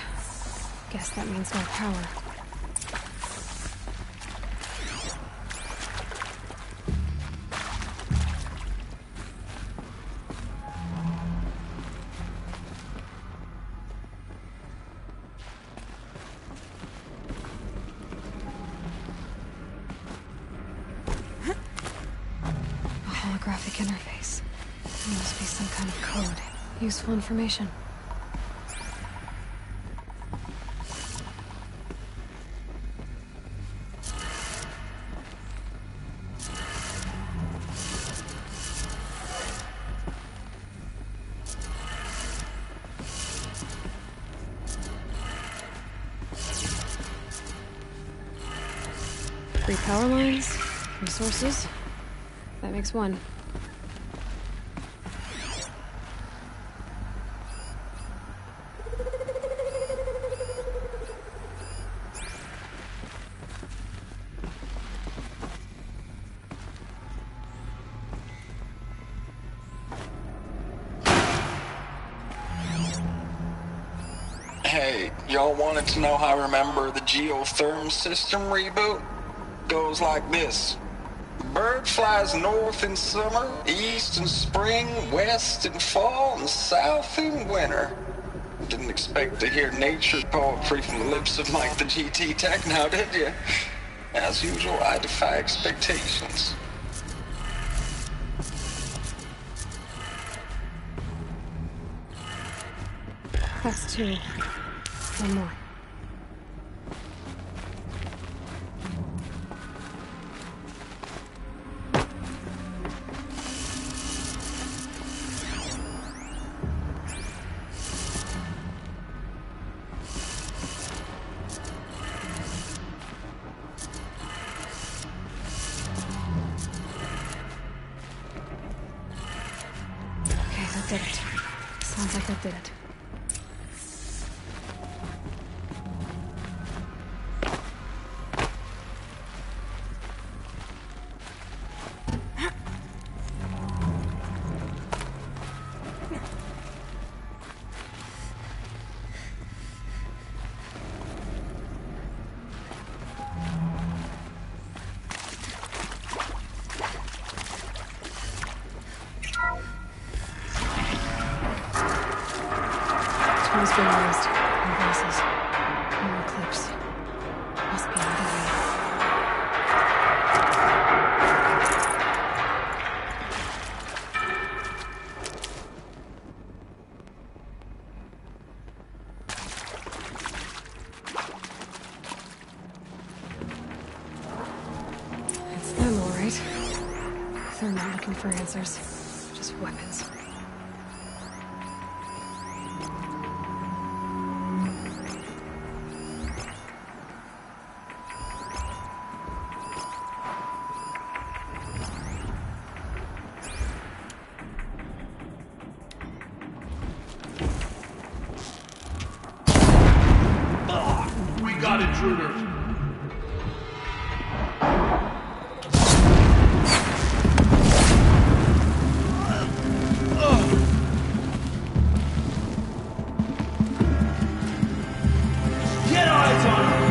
Guess that means no power. A holographic interface. There must be some kind of code. Useful information. Free power lines, resources. That makes one. Hey, y'all wanted to know how I remember the geotherm system reboot? Goes like this. Bird flies north in summer, east in spring, west in fall, and south in winter. Didn't expect to hear nature poetry from the lips of Mike the GT Tech now, did you? As usual, I defy expectations. That's two. One more. Okay, that did it. Sounds like that did it. Tools being used. No voices. No eclipse. Must be another way. It's them, all right. They're not looking for answers. Just weapons. We got intruders. Get eyes on him!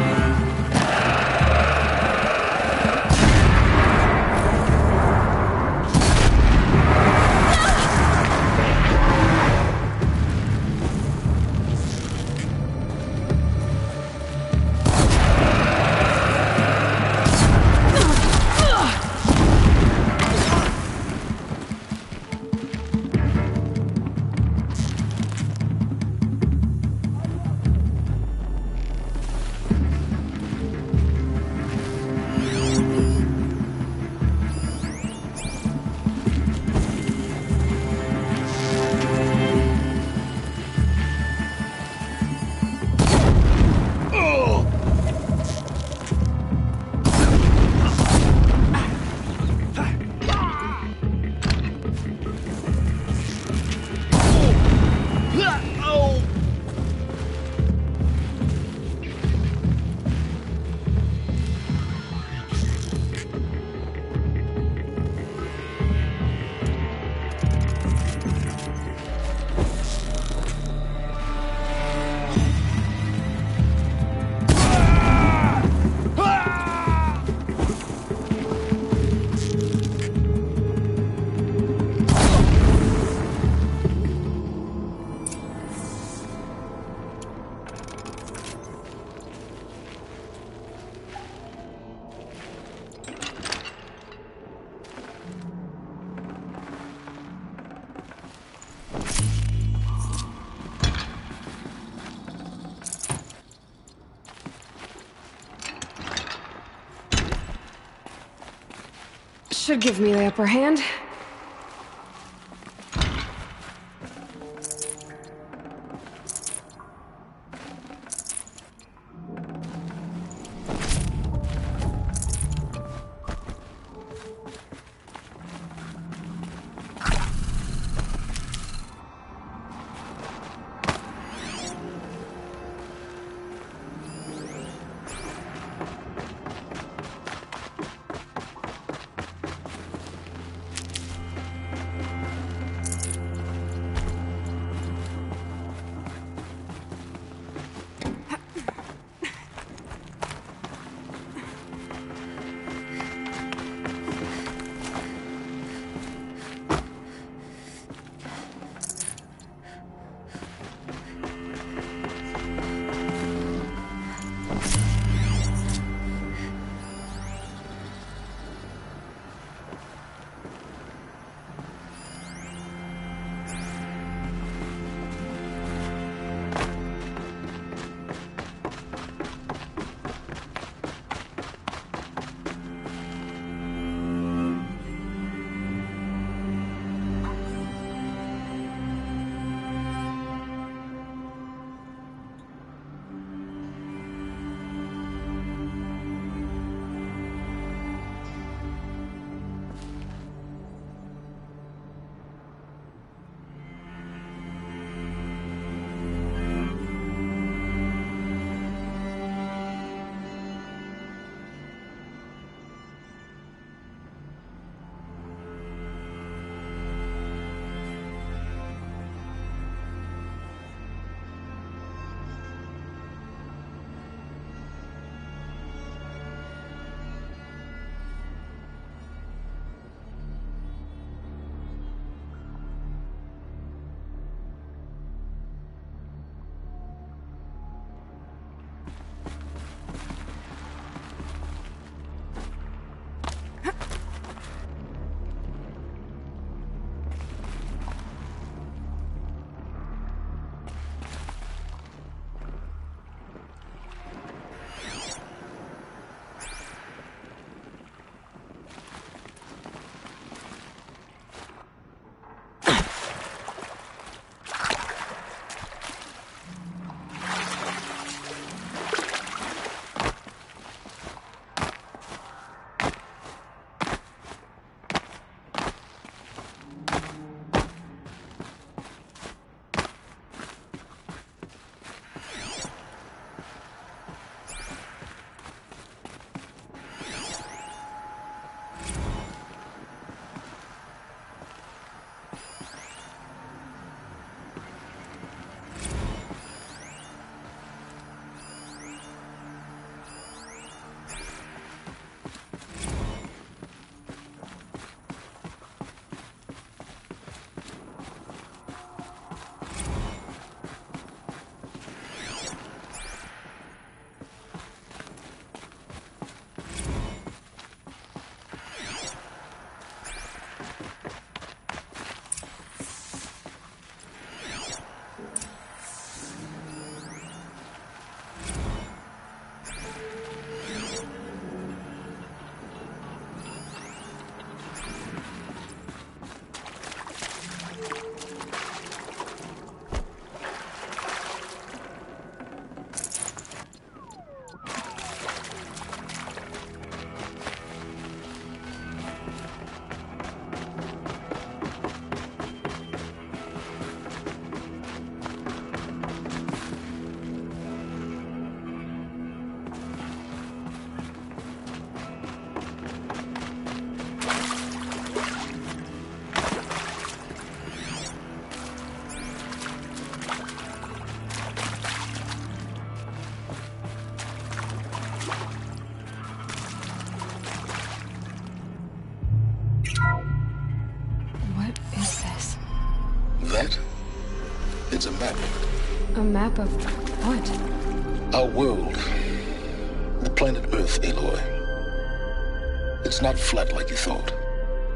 Should give me the upper hand. a map. A map of what? Our world. The planet Earth, Aloy. It's not flat like you thought.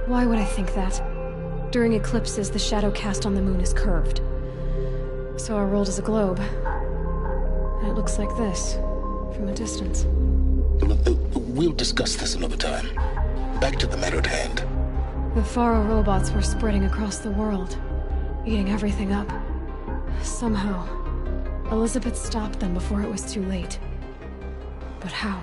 Why would I think that? During eclipses, the shadow cast on the moon is curved. So our world is a globe. And it looks like this, from a distance. We'll discuss this another time. Back to the matter at hand. The Faro robots were spreading across the world, eating everything up. Somehow, Elizabeth stopped them before it was too late. But how?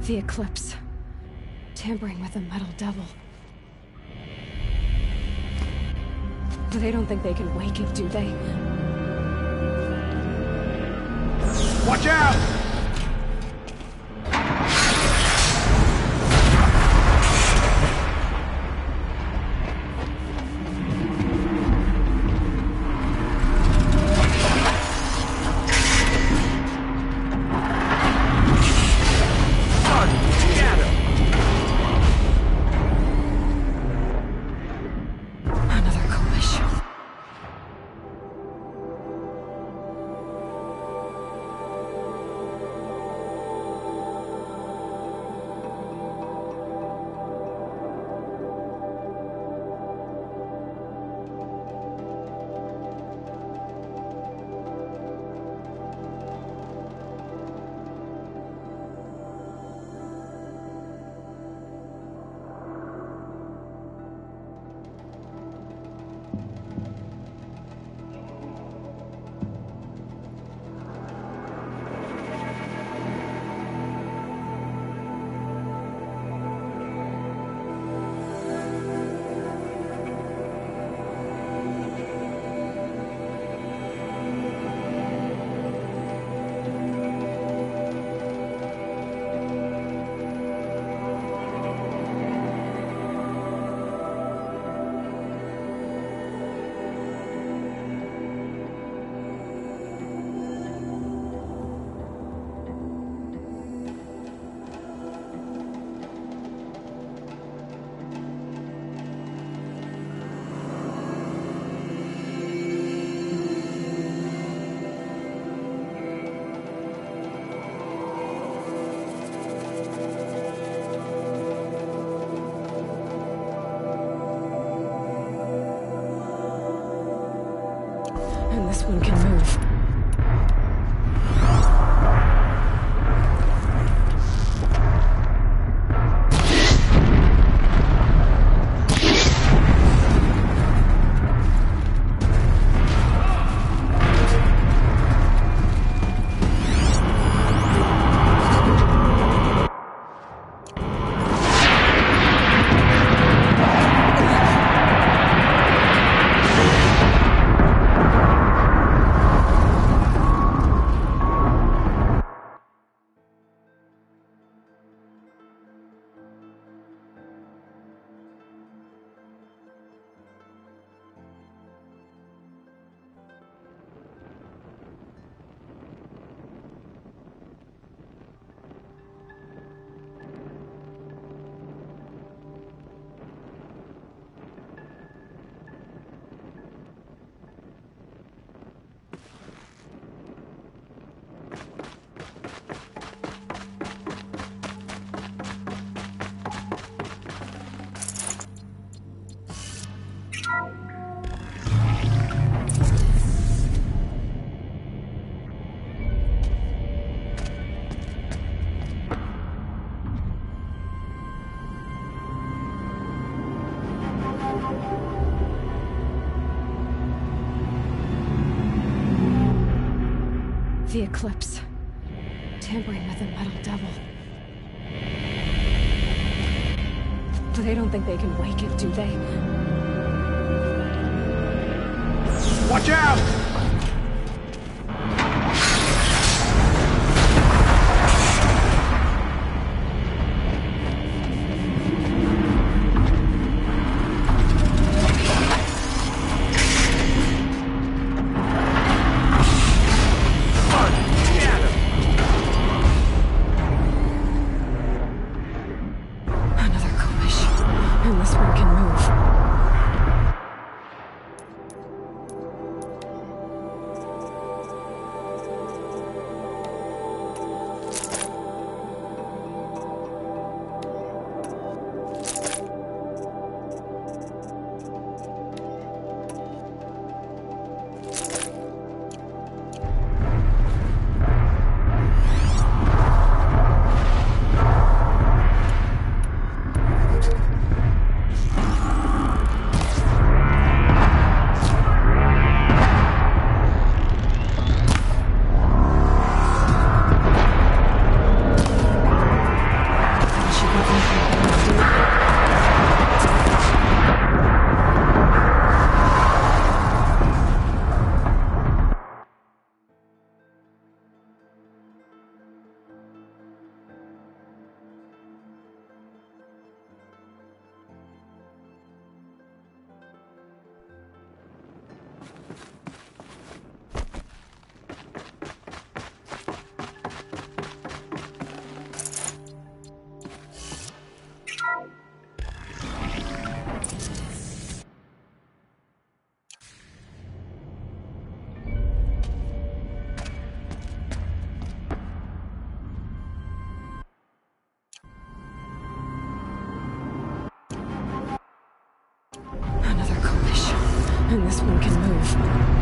The eclipse. Tampering with the metal devil. They don't think they can wake it, do they? Watch out! The Eclipse. Tampering with the Metal Devil. But they don't think they can wake it, do they? Watch out! And this one can move.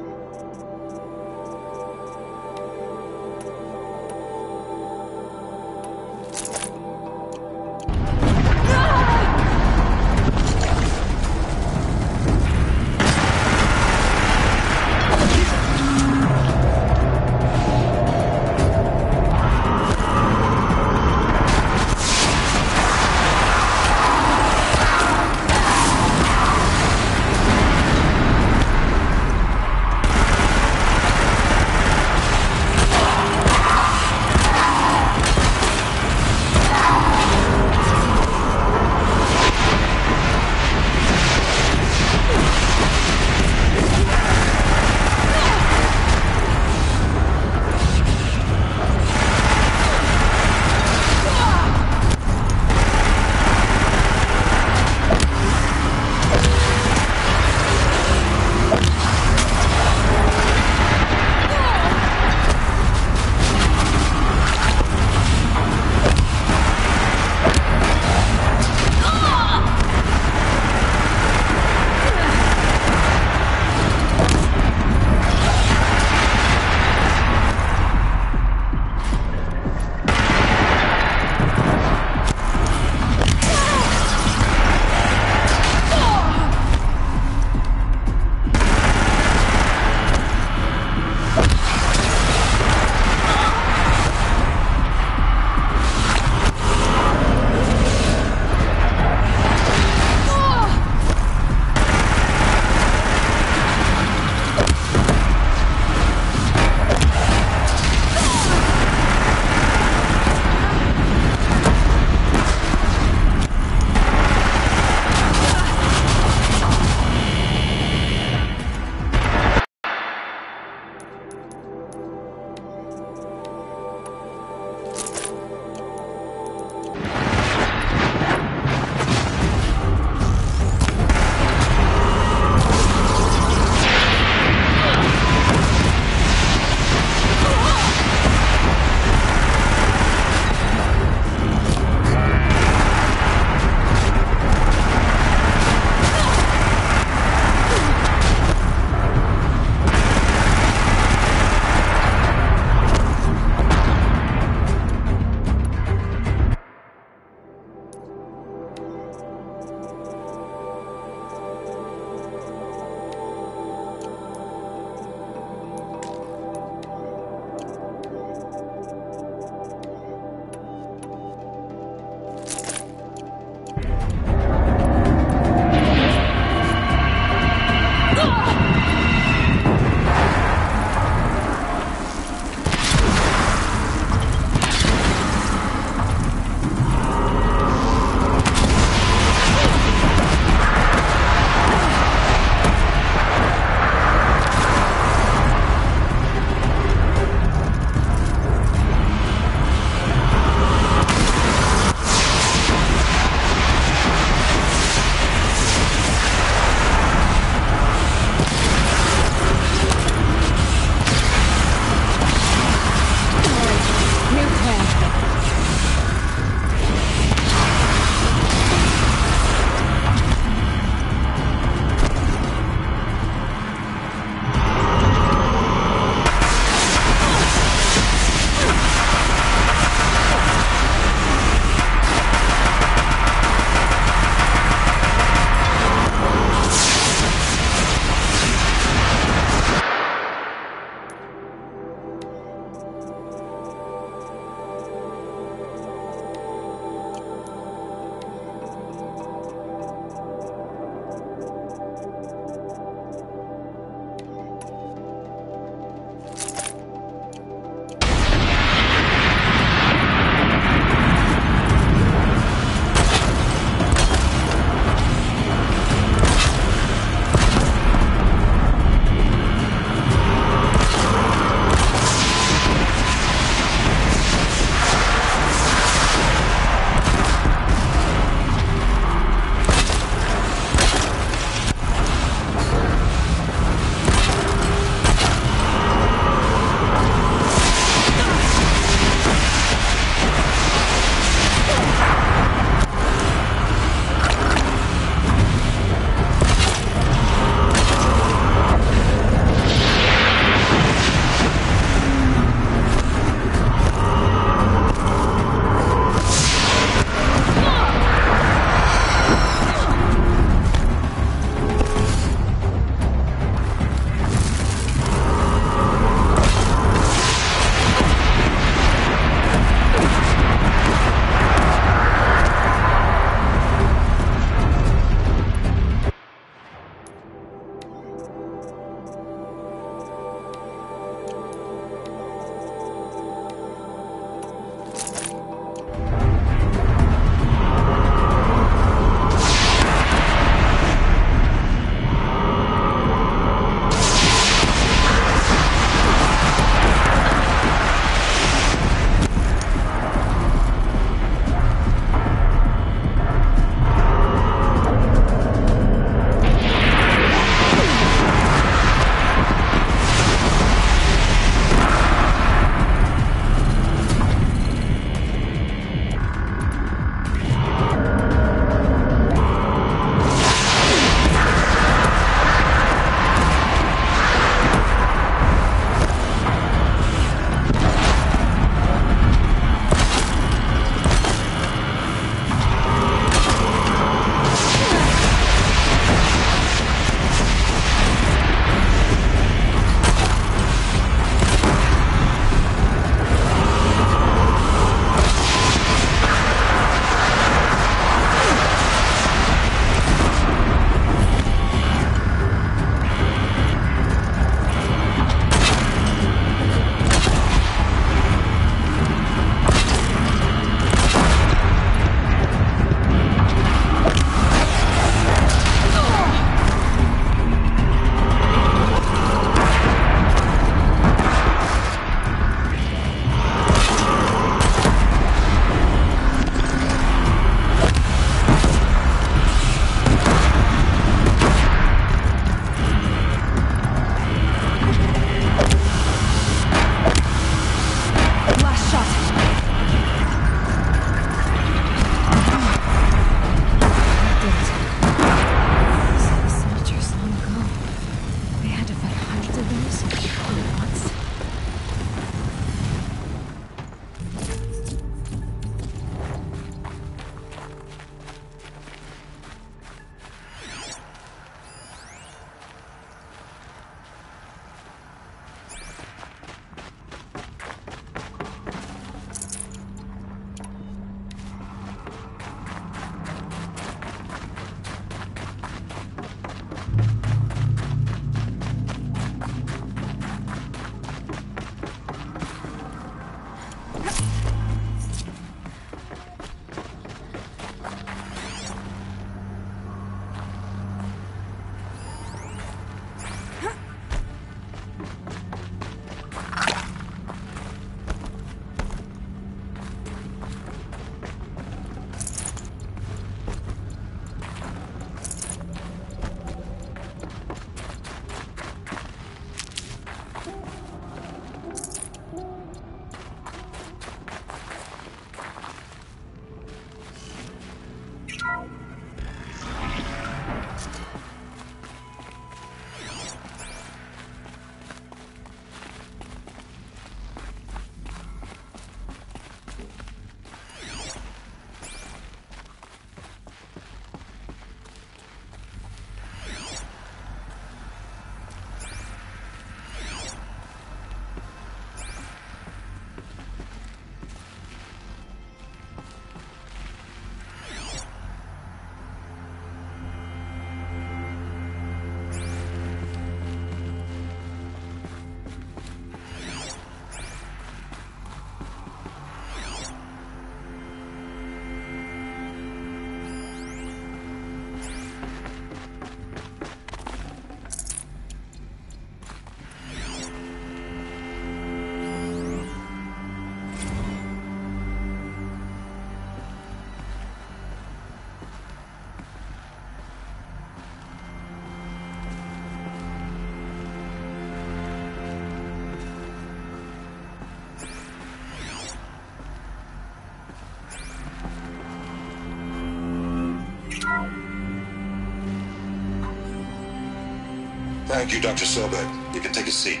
Thank you, Dr. Sobek. You can take a seat.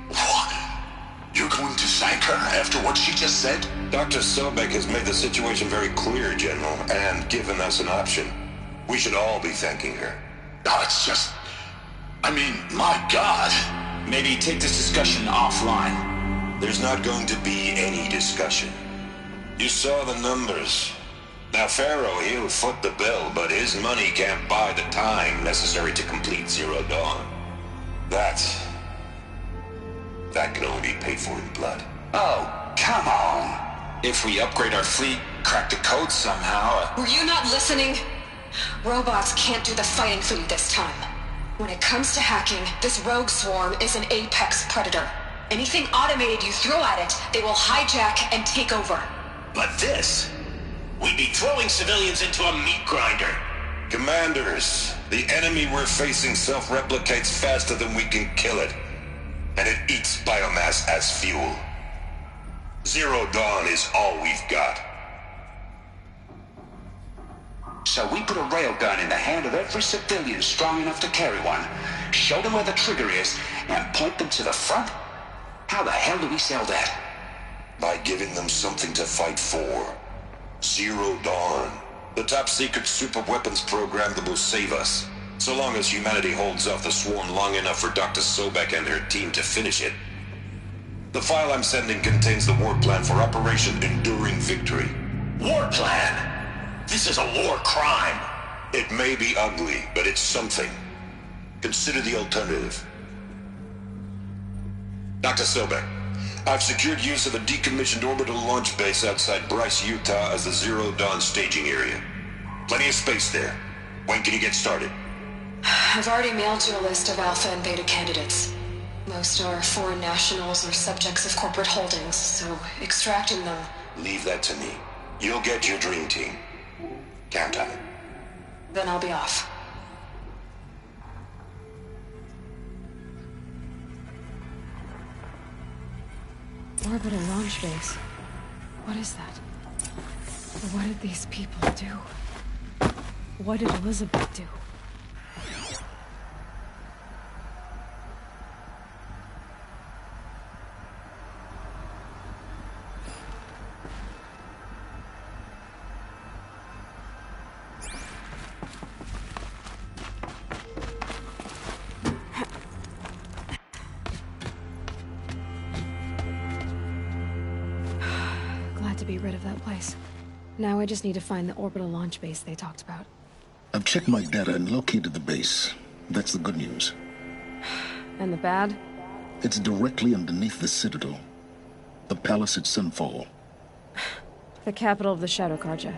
What? You're going to thank her after what she just said? Dr. Sobek has made the situation very clear, General, and given us an option. We should all be thanking her. No, it's just... I mean, my God. Maybe take this discussion offline. There's not going to be any discussion. You saw the numbers. Now, Pharaoh, he'll foot the bill, but his money can't buy the time necessary to complete Zero Dawn. That can only be paid for in blood. Oh, come on. If we upgrade our fleet, crack the code somehow... Were you not listening? Robots can't do the fighting for you this time. When it comes to hacking, this rogue swarm is an apex predator. Anything automated you throw at it, they will hijack and take over. But this... we'd be throwing civilians into a meat grinder. Commanders, the enemy we're facing self-replicates faster than we can kill it. And it eats biomass as fuel. Zero Dawn is all we've got. So we put a railgun in the hand of every civilian strong enough to carry one, show them where the trigger is, and point them to the front? How the hell do we sell that? By giving them something to fight for. Zero Dawn. The top-secret super-weapons program that will save us. So long as humanity holds off the swarm long enough for Dr. Sobek and her team to finish it. The file I'm sending contains the war plan for Operation Enduring Victory. War plan? This is a war crime. It may be ugly, but it's something. Consider the alternative. Dr. Sobek, I've secured use of a decommissioned orbital launch base outside Bryce, Utah as the Zero Dawn staging area. Plenty of space there. When can you get started? I've already mailed you a list of Alpha and Beta candidates. Most are foreign nationals or subjects of corporate holdings, so extracting them... Leave that to me. You'll get your dream team. Count on it. Then I'll be off. Orbital launch base. What is that? What did these people do? What did Elizabeth do? Glad to be rid of that place. Now I just need to find the orbital launch base they talked about. I've checked my data and located the base. That's the good news. And the bad? It's directly underneath the Citadel. The palace at Sunfall. The capital of the Shadow Carja.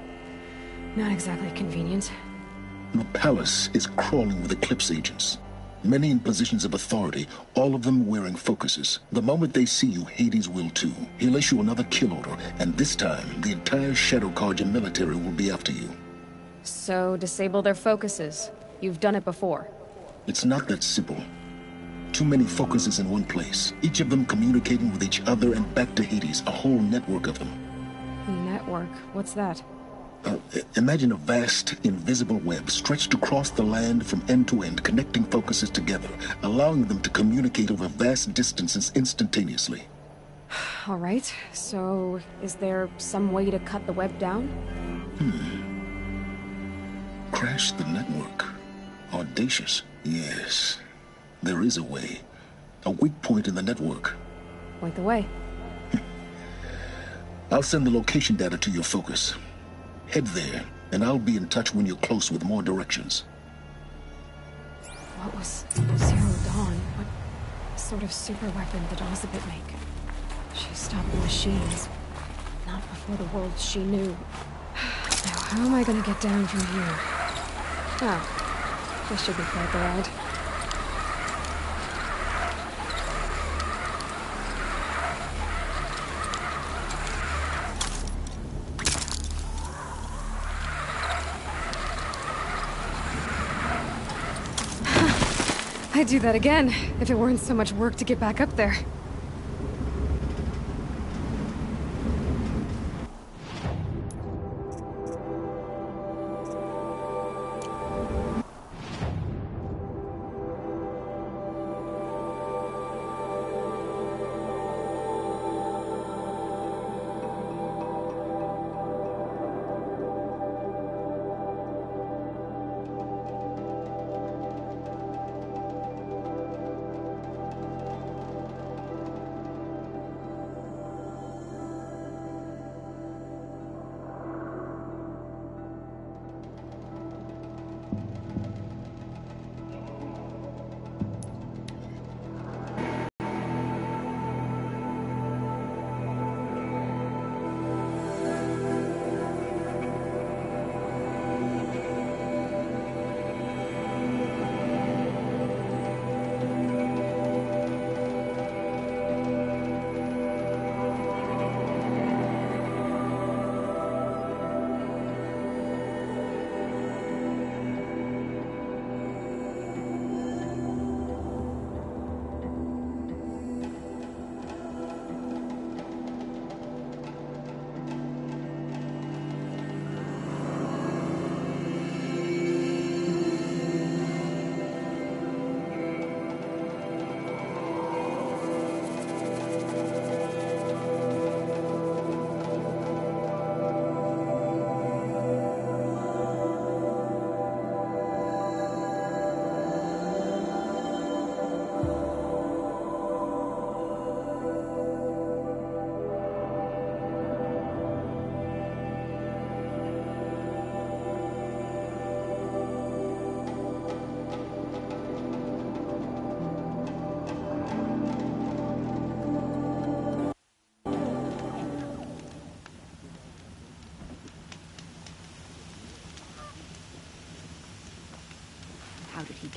Not exactly convenient. The palace is crawling with Eclipse agents. Many in positions of authority, all of them wearing focuses. The moment they see you, Hades will too. He'll issue another kill order, and this time, the entire Shadow Carja military will be after you. So, disable their focuses. You've done it before. It's not that simple. Too many focuses in one place, each of them communicating with each other and back to Hades, a whole network of them. Network? What's that? Imagine a vast, invisible web stretched across the land from end to end, connecting focuses together, allowing them to communicate over vast distances instantaneously. All right, so is there some way to cut the web down? Crash the network. Audacious. Yes, there is a way. A weak point in the network. Point the way. I'll send the location data to your focus. Head there, and I'll be in touch when you're close with more directions. What was Zero Dawn? What sort of super weapon did Elizabeth make? She stopped the machines. Not before the world she knew. Now, how am I gonna get down from here? Oh, this should be quite the ride. I'd do that again, if it weren't so much work to get back up there.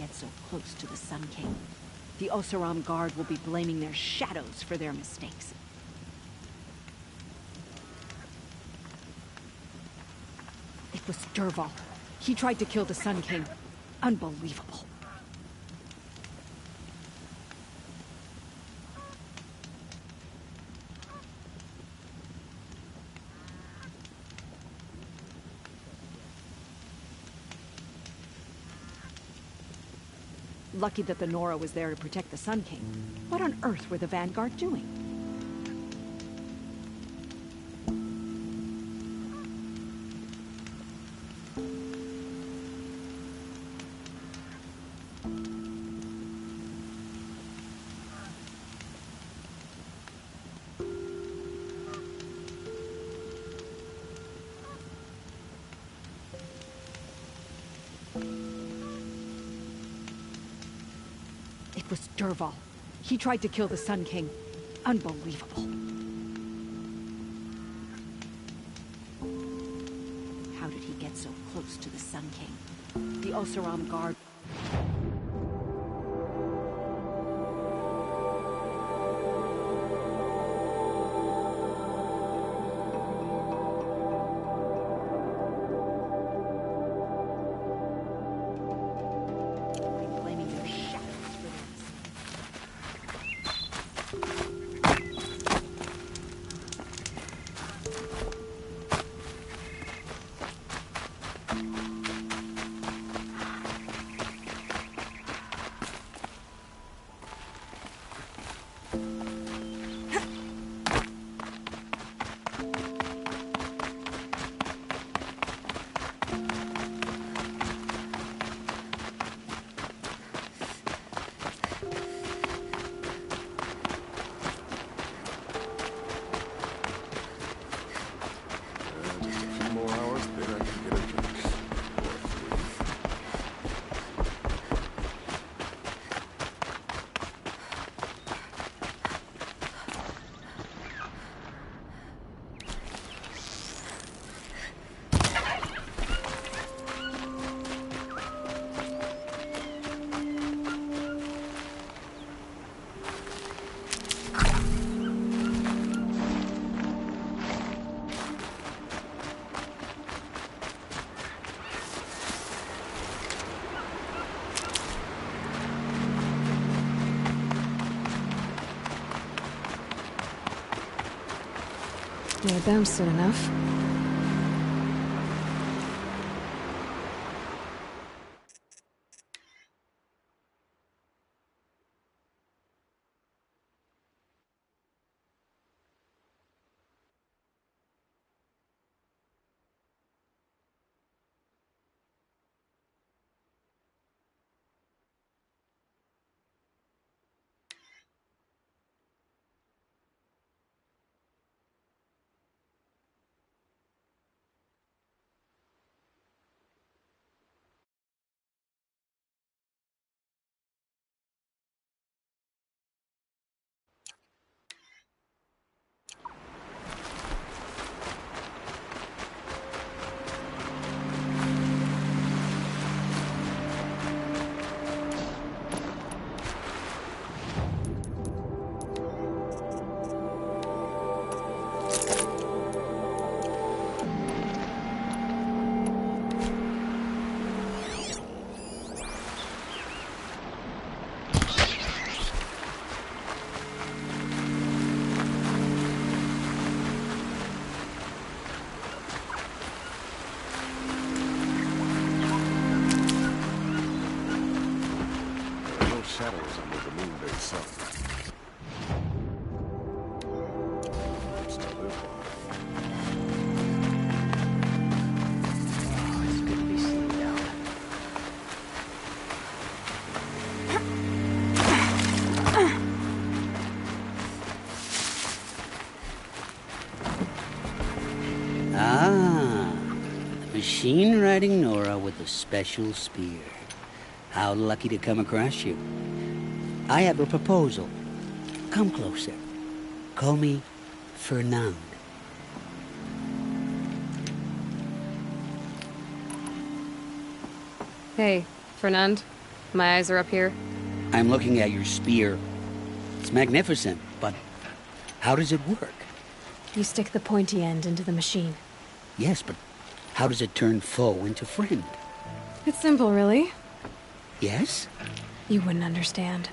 get so close to the Sun King? The Oseram Guard will be blaming their shadows for their mistakes. It was Dervahl. He tried to kill the Sun King. Unbelievable. Lucky that the Nora was there to protect the Sun King. What on earth were the Vanguard doing? It was Dervahl. He tried to kill the Sun King. Unbelievable. How did he get so close to the Sun King? The Oseram Guard... Made them soon enough. Machine-riding Nora with a special spear. How lucky to come across you. I have a proposal. Come closer. Call me Fernand. Hey, Fernand. My eyes are up here. I'm looking at your spear. It's magnificent, but how does it work? You stick the pointy end into the machine. Yes, but how does it turn foe into friend? It's simple, really. Yes? You wouldn't understand.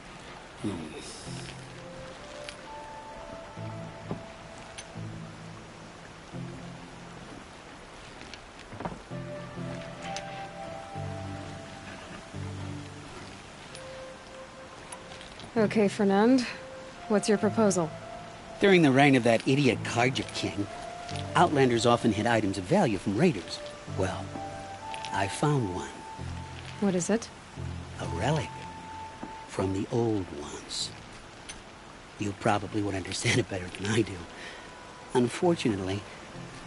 Okay, Fernand. What's your proposal? During the reign of that idiot Kaija King, Outlanders often hid items of value from raiders. Well, I found one. What is it? A relic from the old ones. You probably would understand it better than I do. Unfortunately,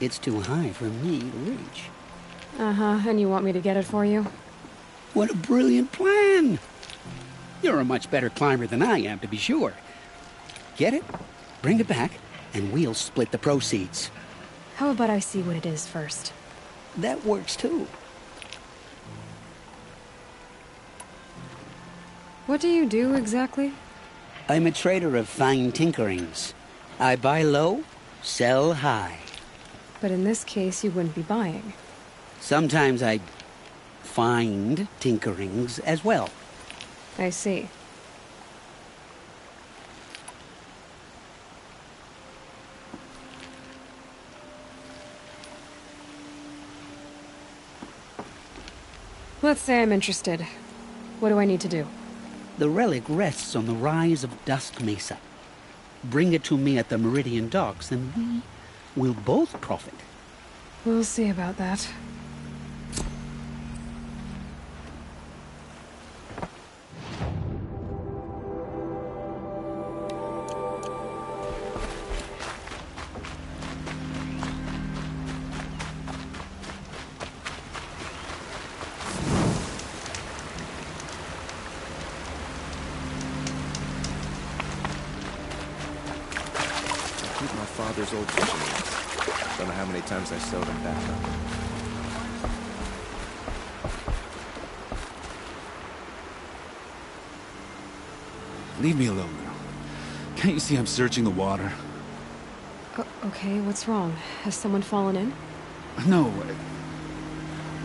it's too high for me to reach. Uh-huh, and you want me to get it for you? What a brilliant plan! You're a much better climber than I am, to be sure. Get it, bring it back, and we'll split the proceeds. How about I see what it is first? That works too. What do you do exactly? I'm a trader of fine tinkerings. I buy low, sell high. But in this case, you wouldn't be buying. Sometimes I find tinkerings as well. I see. Let's say I'm interested. What do I need to do? The relic rests on the rise of Dusk Mesa. Bring it to me at the Meridian Docks, and we will both profit. We'll see about that. Father's old fishing nets. Don't know how many times I sewed them back up. Leave me alone now. Can't you see I'm searching the water? Okay, what's wrong? Has someone fallen in? No.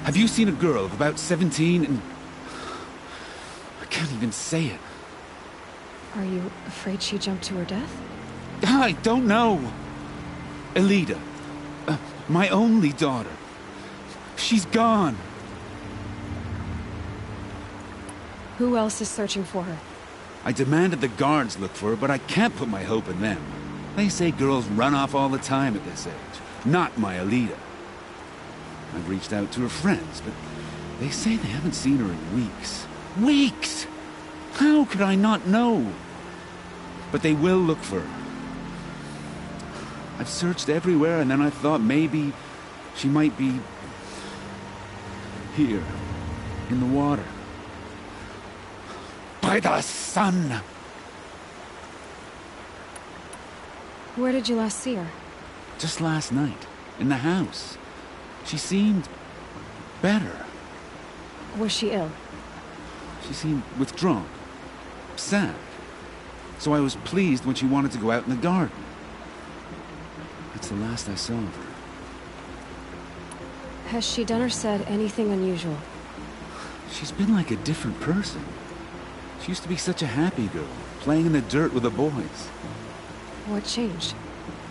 Have you seen a girl of about 17 and... I can't even say it. Are you afraid she jumped to her death? I don't know. Elida. My only daughter. She's gone. Who else is searching for her? I demanded the guards look for her, but I can't put my hope in them. They say girls run off all the time at this age. Not my Elida. I've reached out to her friends, but they say they haven't seen her in weeks. Weeks! How could I not know? But they will look for her. I've searched everywhere, and then I thought maybe she might be here, in the water. By the sun! Where did you last see her? Just last night, in the house. She seemed better. Was she ill? She seemed withdrawn, sad. So I was pleased when she wanted to go out in the garden. That's the last I saw of her. Has she done or said anything unusual? She's been like a different person. She used to be such a happy girl, playing in the dirt with the boys. What changed?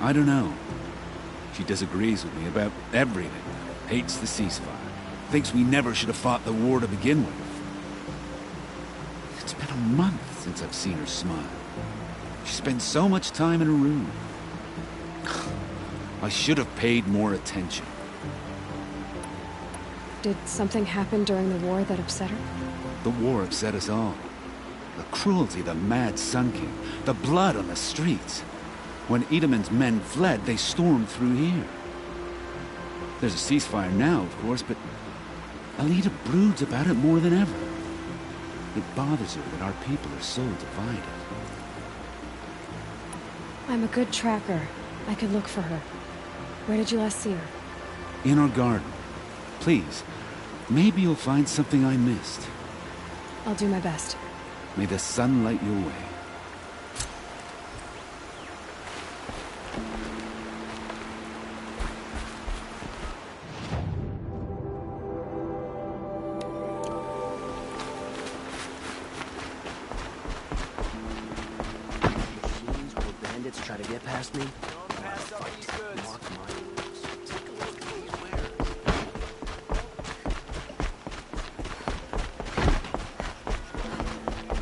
I don't know. She disagrees with me about everything. Hates the ceasefire. Thinks we never should have fought the war to begin with. It's been a month since I've seen her smile. She spends so much time in her room. I should have paid more attention. Did something happen during the war that upset her? The war upset us all. The cruelty of the mad Sun King. The blood on the streets. When Edaman's men fled, they stormed through here. There's a ceasefire now, of course, but Elida broods about it more than ever. It bothers her that our people are so divided. I'm a good tracker. I could look for her. Where did you last see her? In our garden. Please, maybe you'll find something I missed. I'll do my best. May the sun light your way. Machines or bandits try to get past me. Mark my words. Take a look at these wares.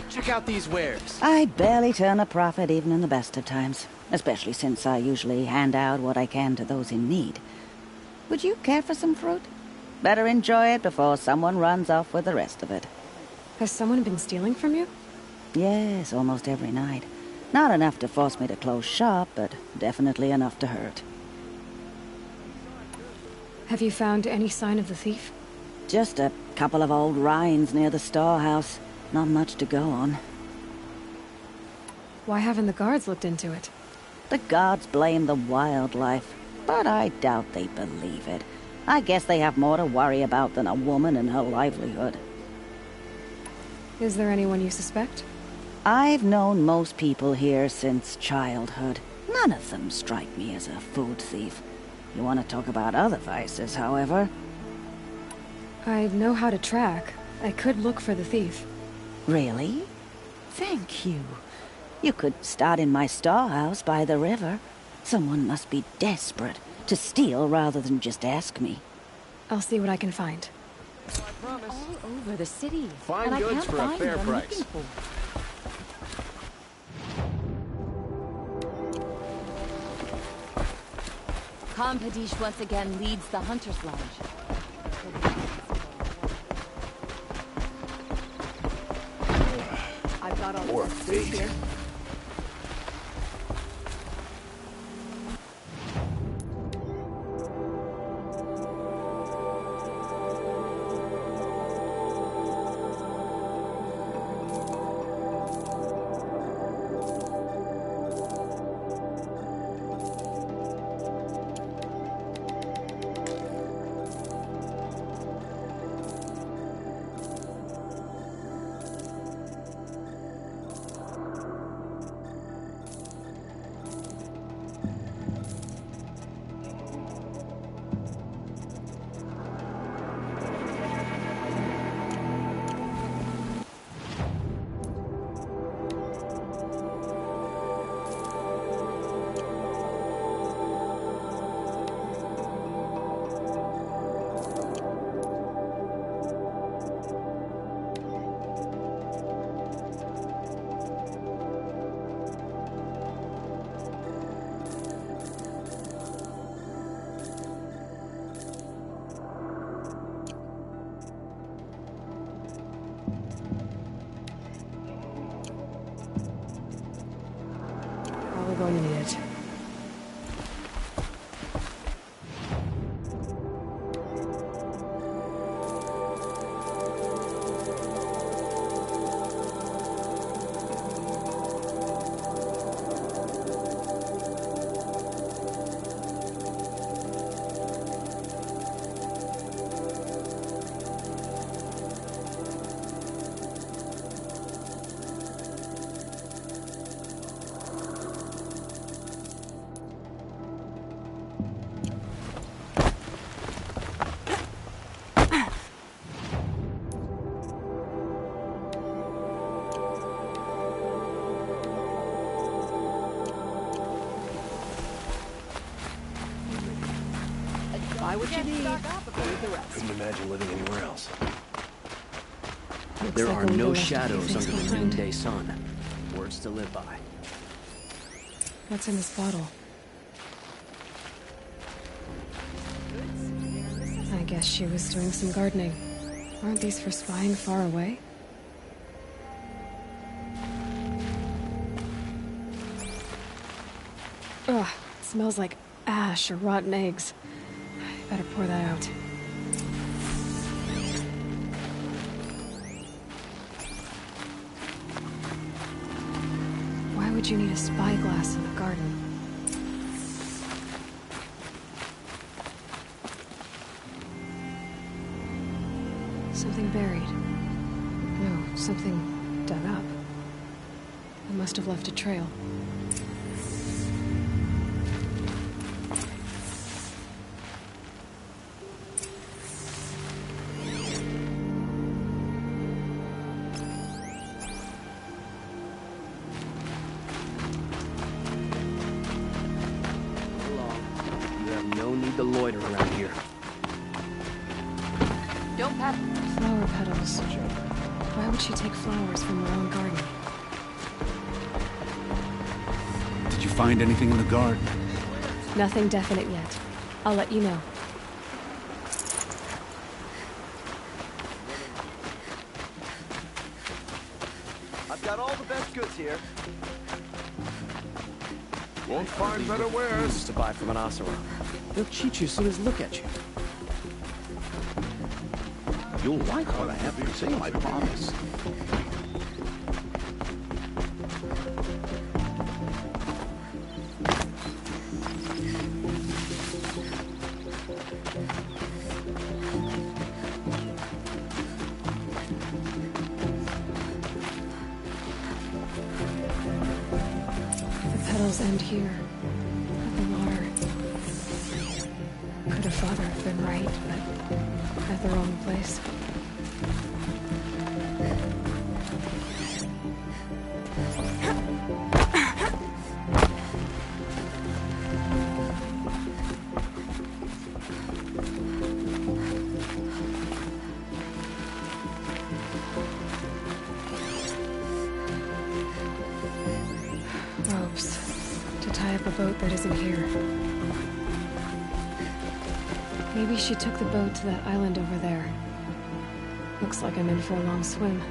Check out these wares. I barely turn a profit even in the best of times, especially since I usually hand out what I can to those in need. Would you care for some fruit? Better enjoy it before someone runs off with the rest of it. Has someone been stealing from you? Yes, almost every night. Not enough to force me to close shop, but definitely enough to hurt. Have you found any sign of the thief? Just a couple of old rinds near the storehouse. Not much to go on. Why haven't the guards looked into it? The guards blame the wildlife, but I doubt they believe it. I guess they have more to worry about than a woman and her livelihood. Is there anyone you suspect? I've known most people here since childhood. None of them strike me as a food thief. You want to talk about other vices, however? I know how to track. I could look for the thief. Really? Thank you. You could start in my storehouse by the river. Someone must be desperate to steal rather than just ask me. I'll see what I can find. All over the city. Fine and I goods can't for a find fair what I'm price. looking for. Kampadish once again leads the Hunter's Lodge. I've got all More the food fate. here. Probably going to need it. Buy what you need. Leave the rest. Couldn't imagine living anywhere else. Looks There like are we'll leave no the rest of the shadows things under the behind. noonday sun. Words to live by. What's in this bottle? I guess she was doing some gardening. Aren't these for spying far away? Ugh, it smells like ash or rotten eggs. I better pour that out. Why would you need a spyglass in the garden? Something buried. No, something must have left a trail. You have no need to loiter around here. Don't pat. Flower petals. Why would she take flowers from her own garden? Did you find anything in the garden? Nothing definite yet. I'll let you know. I've got all the best goods here. Won't find better wares. To buy from an Oseram. They'll cheat you as soon as look at you. You'll like what I have to say, I promise. The petals end here, at the water. Could her father have been right, but at the wrong place? Ropes to tie up a boat that isn't here. Maybe she took the boat to that island over there. Looks like I'm in for a long swim.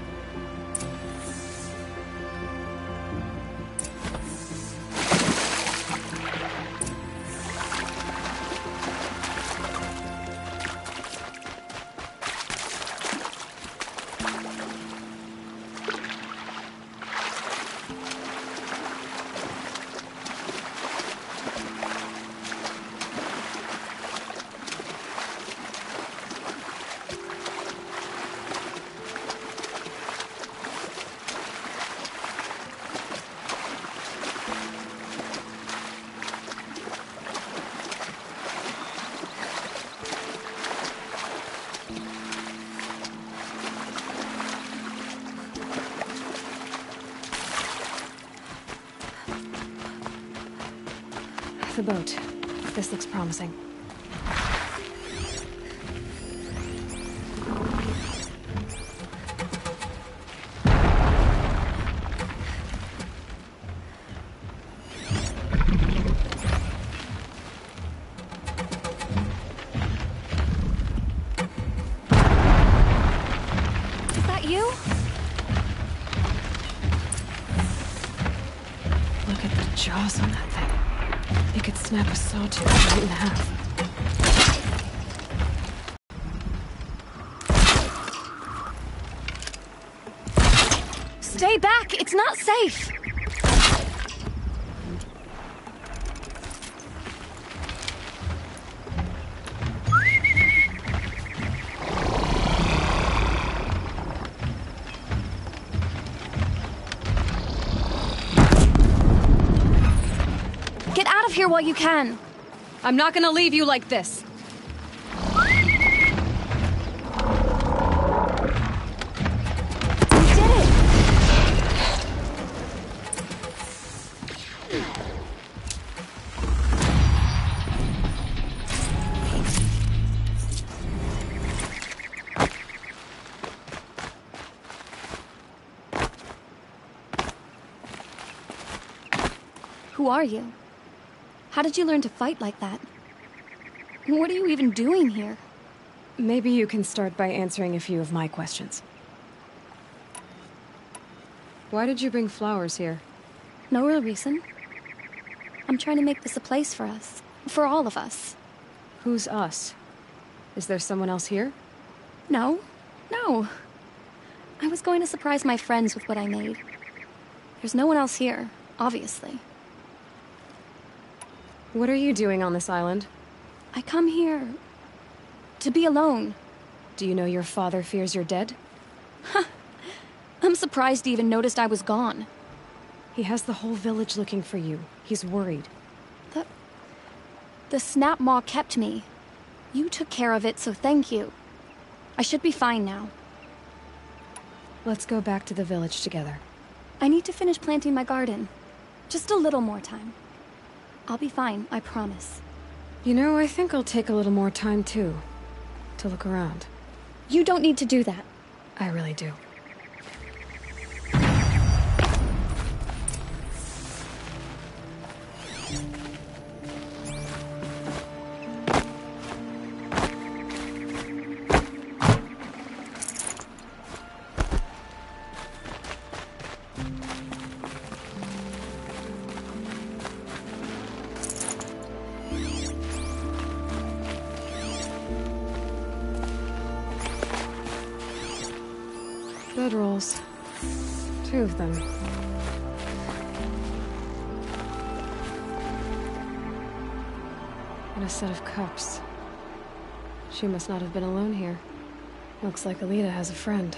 The boat. This looks promising. Is that you? Look at the jaws on that thing. It could snap a sawtooth right in half. Stay back! It's not safe! Get out of here while you can! I'm not gonna leave you like this. You did it! Who are you? How did you learn to fight like that? What are you even doing here? Maybe you can start by answering a few of my questions. Why did you bring flowers here? No real reason. I'm trying to make this a place for us. For all of us. Who's us? Is there someone else here? No. No. I was going to surprise my friends with what I made. There's no one else here, obviously. What are you doing on this island? I come here to be alone. Do you know your father fears you're dead? Huh. I'm surprised he even noticed I was gone. He has the whole village looking for you. He's worried. The snap maw kept me. You took care of it, so thank you. I should be fine now. Let's go back to the village together. I need to finish planting my garden. Just a little more time. I'll be fine, I promise. You know, I think I'll take a little more time, too. To look around. You don't need to do that. I really do. Bedrolls. 2 of them. And a set of cups. She must not have been alone here. Looks like Alita has a friend.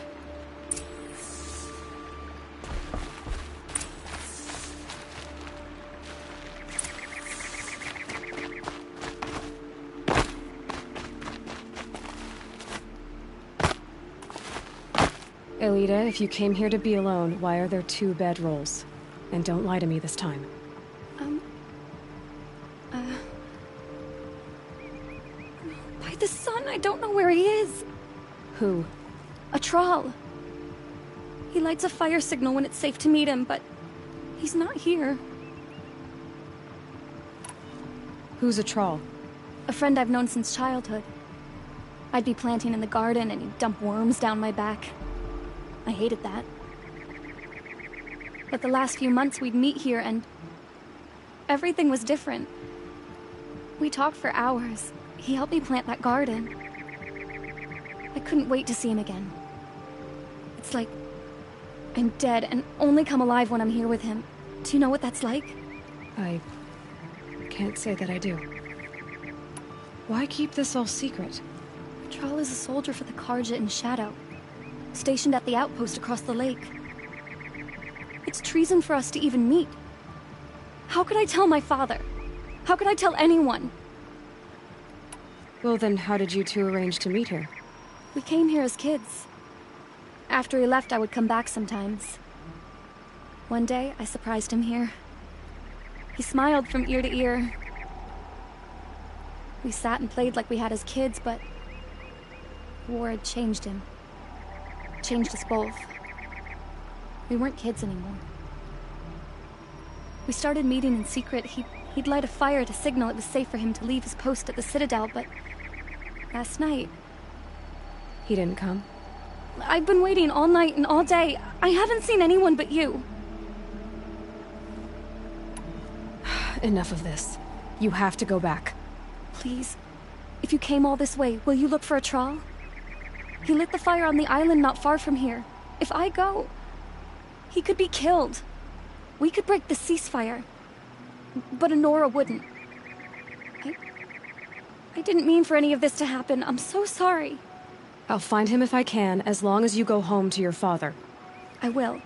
Alita, if you came here to be alone, why are there 2 bedrolls? And don't lie to me this time. By the sun, I don't know where he is. Who? A troll. He lights a fire signal when it's safe to meet him, but he's not here. Who's a troll? A friend I've known since childhood. I'd be planting in the garden and he'd dump worms down my back. I hated that. But the last few months we'd meet here and everything was different. We talked for hours. He helped me plant that garden. I couldn't wait to see him again. It's like I'm dead and only come alive when I'm here with him. Do you know what that's like? I can't say that I do. Why keep this all secret? Troll is a soldier for the Karja in Shadow, stationed at the outpost across the lake. It's treason for us to even meet. How could I tell my father? How could I tell anyone? Well then, how did you 2 arrange to meet her? We came here as kids. After he left, I would come back sometimes. One day, I surprised him here. He smiled from ear to ear. We sat and played like we had as kids, but war had changed him. Changed us both. We weren't kids anymore. We started meeting in secret. He'd light a fire to signal it was safe for him to leave his post at the Citadel, but last night... He didn't come? I've been waiting all night and all day. I haven't seen anyone but you. Enough of this. You have to go back. Please. If you came all this way, will you look for a troll? He lit the fire on the island not far from here. If I go, he could be killed. We could break the ceasefire. But Honora wouldn't. I didn't mean for any of this to happen. I'm so sorry. I'll find him if I can, as long as you go home to your father. I will.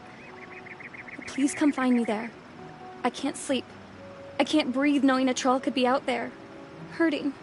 But please come find me there. I can't sleep. I can't breathe knowing a troll could be out there, hurting.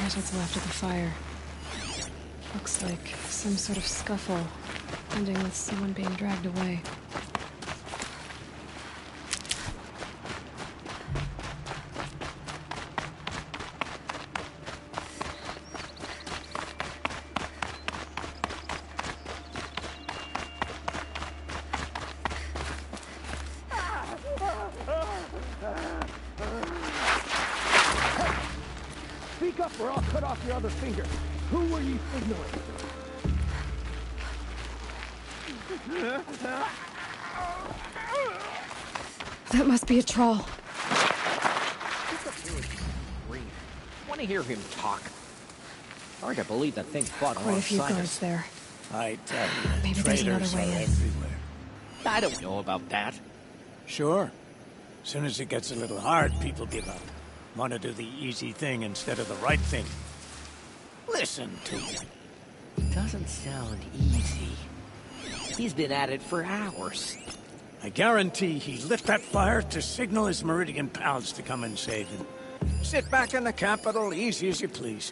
Here's what's left of the fire. Looks like some sort of scuffle, ending with someone being dragged away. or I'll cut off your other finger. Who were you signaling? That must be a troll. Want to hear him talk? Hard to believe the thing fought Quite a few alongside guards us. there. I tell you, Maybe there's another traitors way are in. everywhere. I don't know about that. Sure. As soon as it gets a little hard, people give up. Want to do the easy thing instead of the right thing. Listen to him. Doesn't sound easy. He's been at it for hours. I guarantee he lit that fire to signal his Meridian pals to come and save him. Sit back in the capital, easy as you please.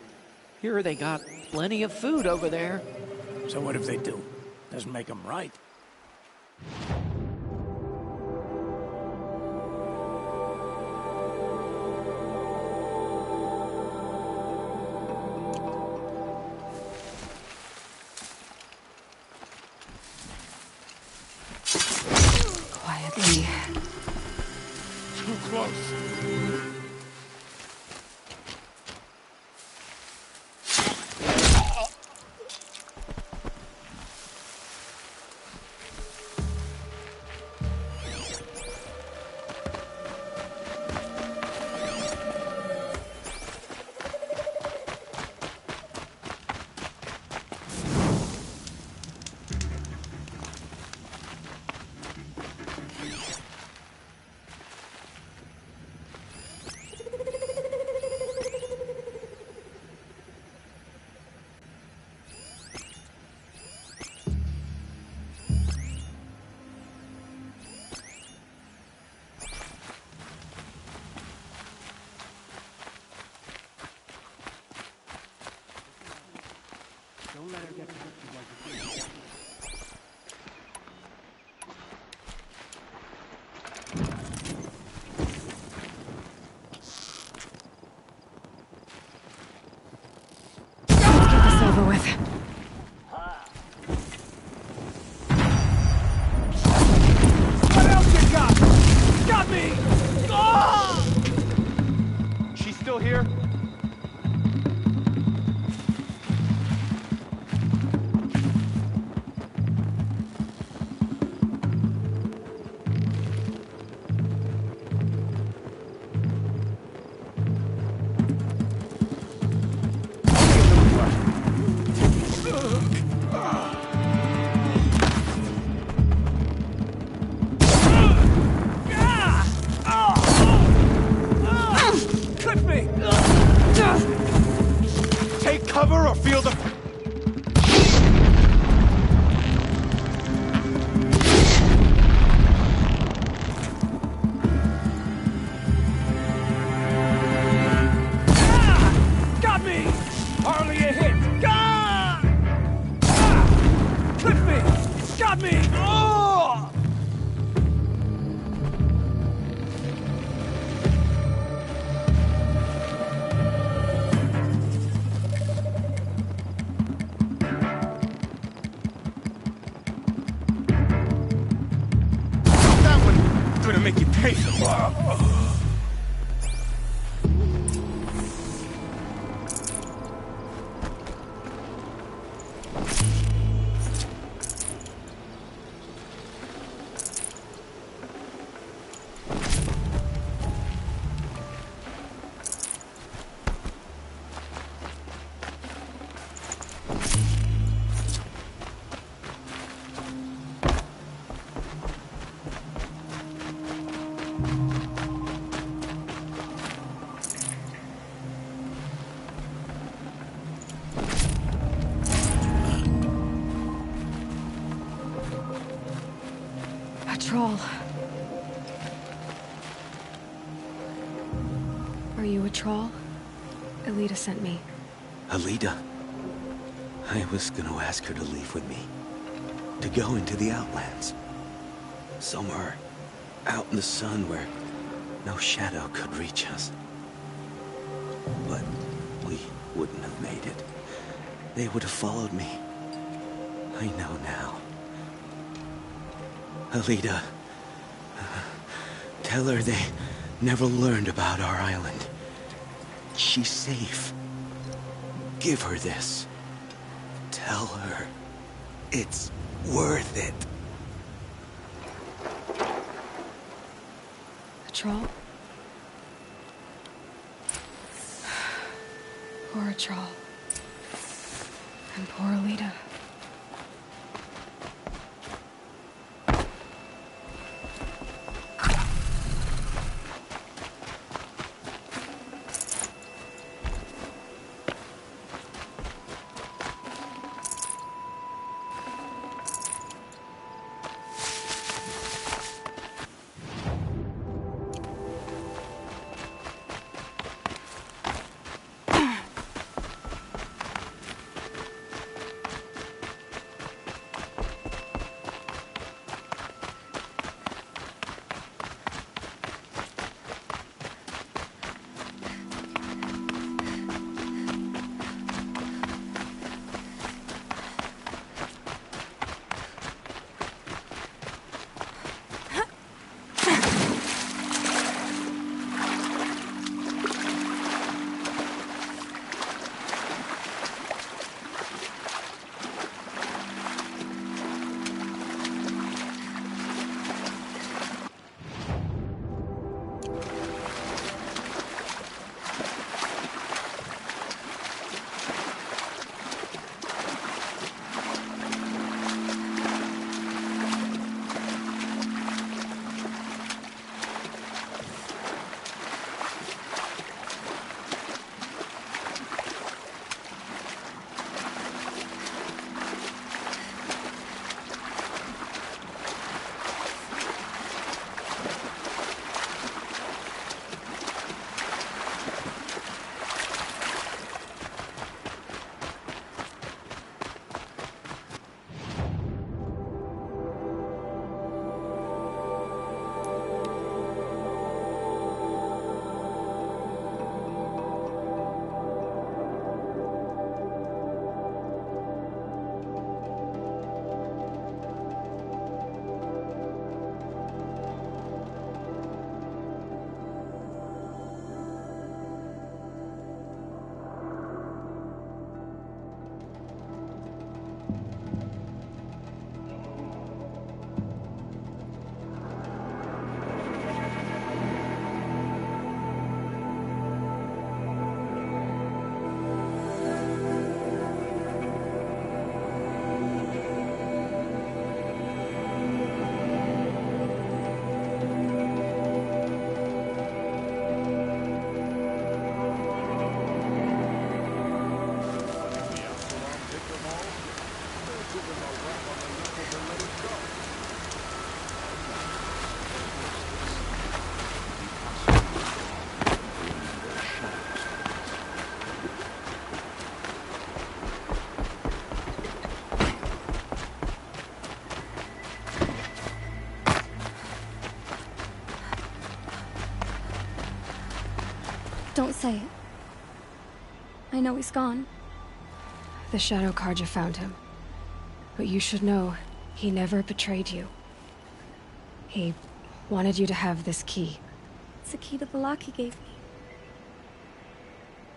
Here they got plenty of food over there. So what if they do? Doesn't make them right. Quietly. Too close. Don't let her get hurt like you. Let's get this over with. What else you got? Got me! Ah! She's still here? Cut me! Take cover or feel the... Got me! Hardly a hit! Cut me! Got me! Oh! That one gonna make you pay for it. A troll. Are you a troll? Elita sent me. Alita? I was gonna ask her to leave with me. To go into the Outlands. Somewhere out in the sun where no shadow could reach us. But we wouldn't have made it. They would have followed me. I know now. Alita, tell her they never learned about our island. She's safe. Give her this. Tell her it's worth it. A troll? Poor troll. And poor Alita. Don't say it. I know he's gone. The Shadow Carja found him. But you should know, he never betrayed you. He wanted you to have this key. It's the key to the lock he gave me.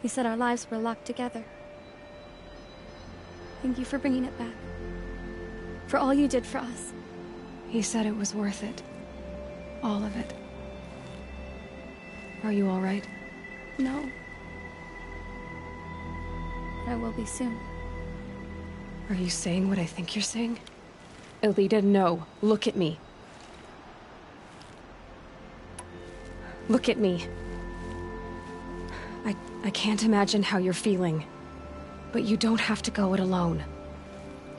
He said our lives were locked together. Thank you for bringing it back. For all you did for us. He said it was worth it. All of it. Are you all right? No. But I will be soon. Are you saying what I think you're saying? Alita, no. Look at me. Look at me. I can't imagine how you're feeling. But you don't have to go it alone.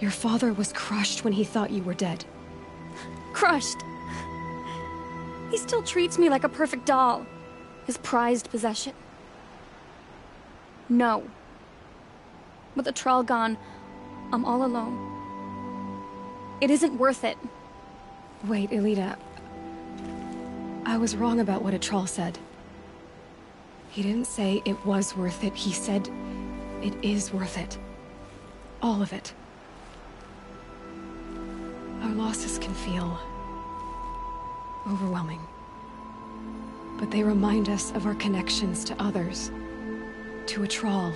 Your father was crushed when he thought you were dead. Crushed? He still treats me like a perfect doll. His prized possession. No. With the Trawl gone, I'm all alone. It isn't worth it. Wait, Alita. I was wrong about what a Trawl said. He didn't say it was worth it. He said it is worth it. All of it. Our losses can feel overwhelming. But they remind us of our connections to others. To a Trawl.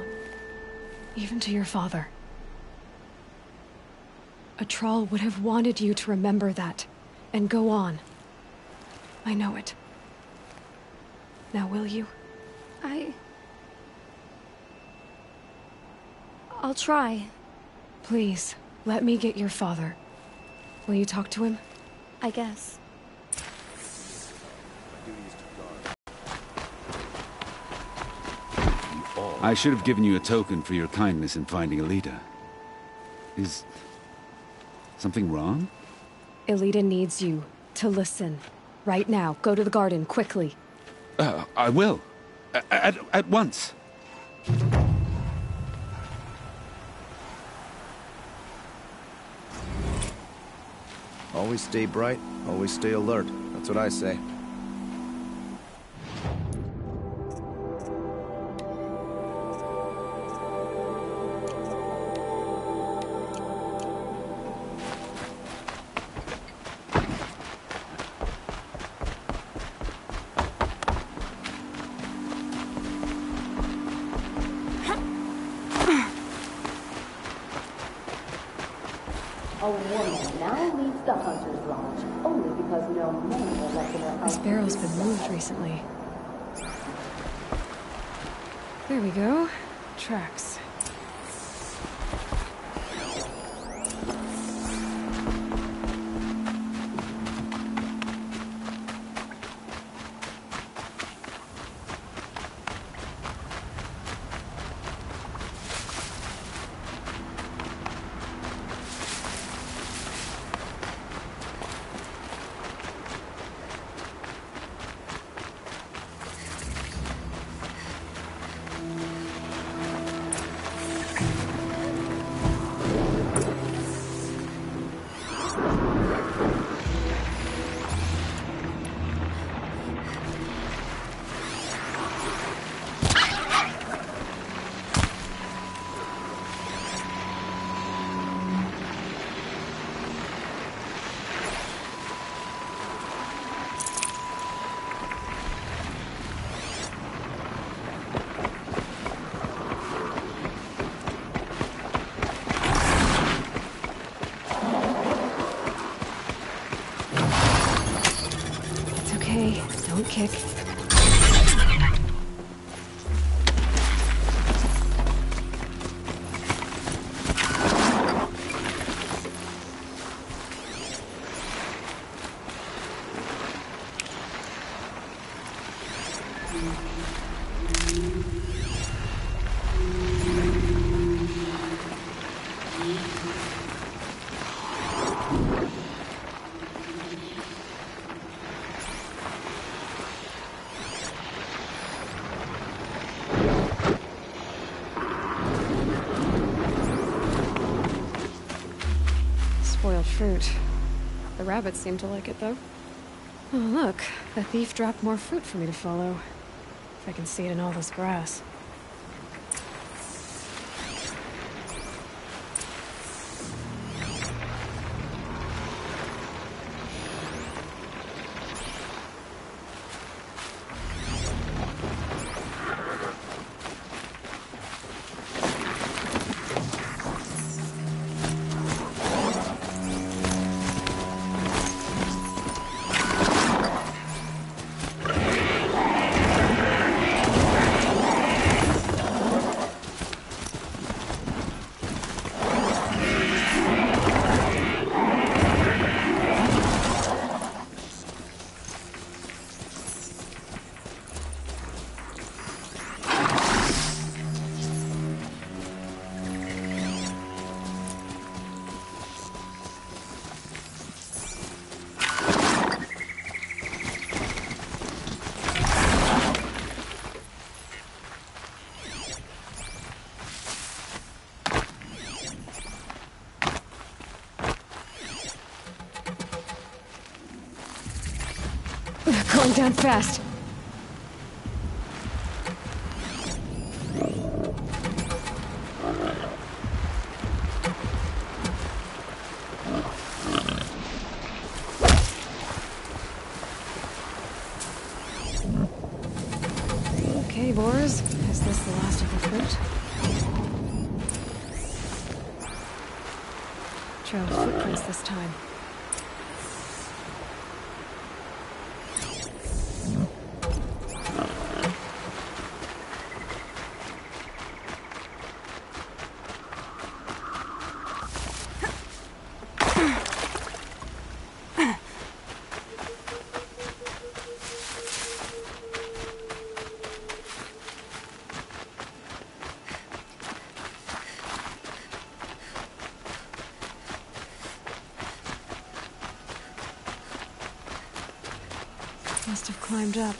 Even to your father. A Troll would have wanted you to remember that, and go on. I know it. Now will you? I'll try. Please, let me get your father. Will you talk to him? I guess. I should have given you a token for your kindness in finding Alita. Is something wrong? Alita needs you to listen. Right now, go to the garden, quickly. I will. At once. Always stay bright, always stay alert. That's what I say. A woman now leads the Hunter's Lodge, only because no men will let her out. This barrel's been moved recently. There we go. Tracks. Don't kick. Spoiled fruit. The rabbits seem to like it, though. Oh, look. The thief dropped more fruit for me to follow. If I can see it in all this grass. Going down fast. Okay, Boris. Is this the last of the fruit? Trail of footprints this time. Must have climbed up.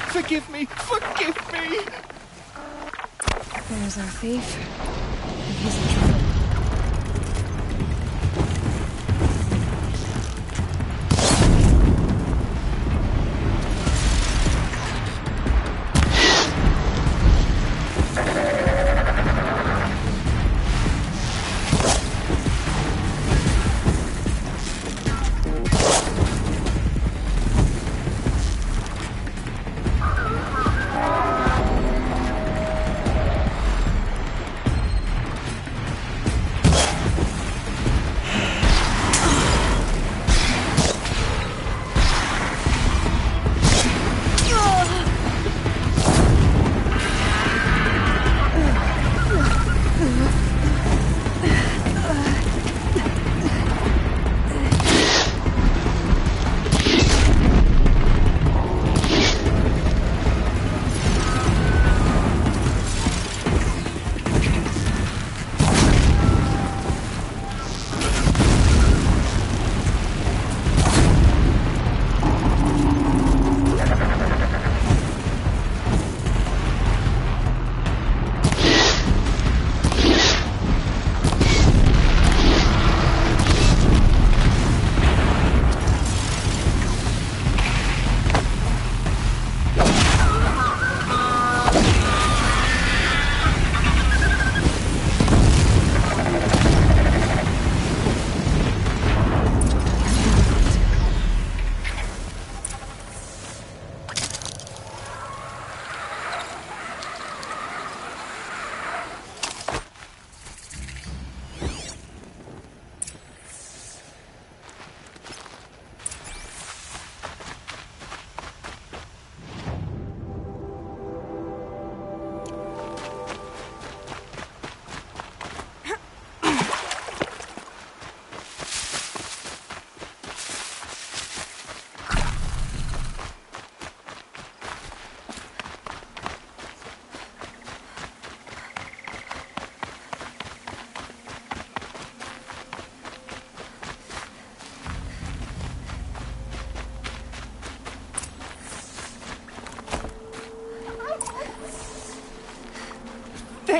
Forgive me! Forgive me! There's our thief. And he's in trouble.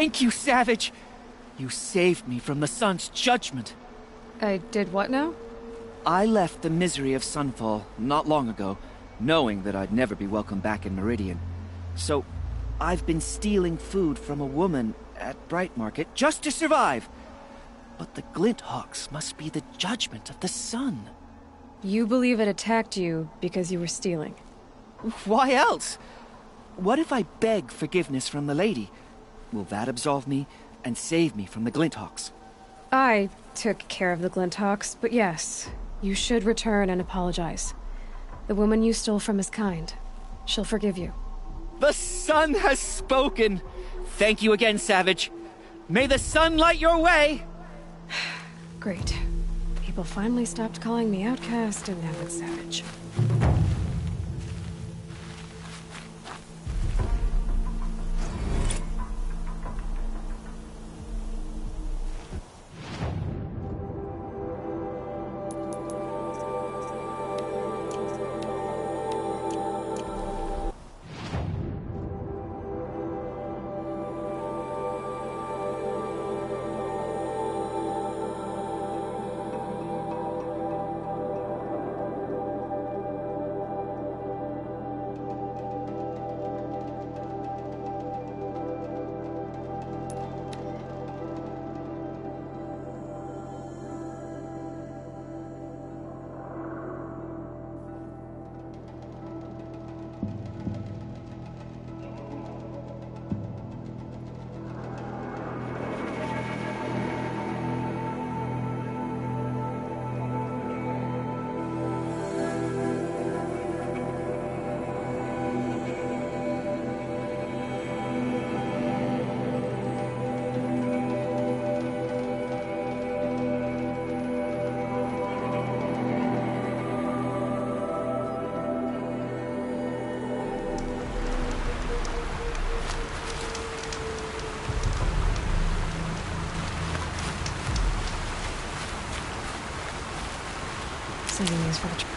Thank you, Savage! You saved me from the sun's judgment. I did what now? I left the misery of Sunfall not long ago, knowing that I'd never be welcome back in Meridian. So, I've been stealing food from a woman at Bright Market just to survive. But the Glinthawks must be the judgment of the sun. You believe it attacked you because you were stealing? Why else? What if I beg forgiveness from the lady? Will that absolve me and save me from the Glinthawks? I took care of the Glinthawks, but yes, you should return and apologize. The woman you stole from is kind. She'll forgive you. The sun has spoken! Thank you again, Savage. May the sun light your way! Great. People finally stopped calling me outcast and now it's Savage. saving these for the...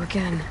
Again.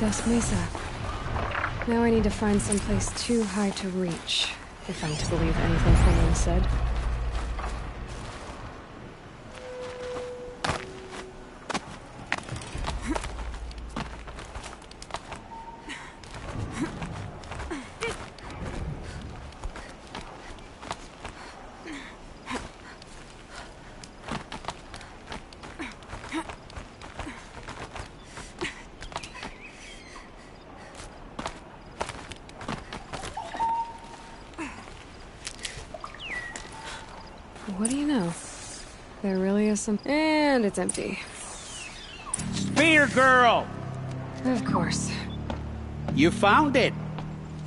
West Mesa. Now I need to find someplace too high to reach, if I'm to believe anything someone said. What do you know? There really is some... And it's empty. Spear girl! Of course. You found it.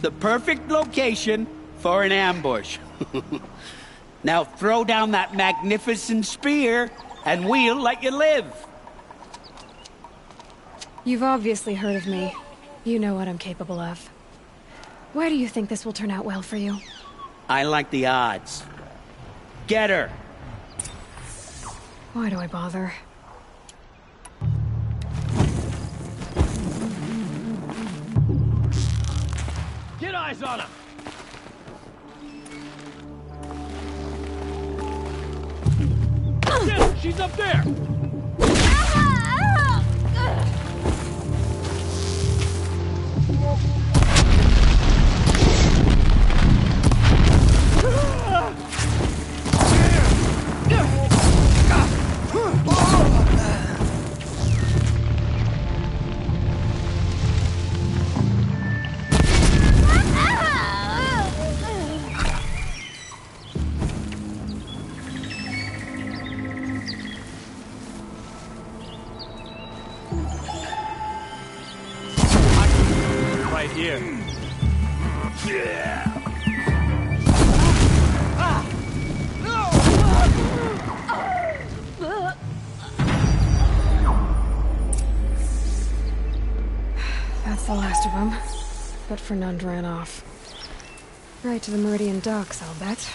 The perfect location for an ambush. Now throw down that magnificent spear, and we'll let you live. You've obviously heard of me. You know what I'm capable of. Why do you think this will turn out well for you? I like the odds. Get her! Why do I bother? Get eyes on her! Shit, she's up there! Right here. Yeah. That's the last of them. But Fernand ran off. Right to the Meridian docks, I'll bet.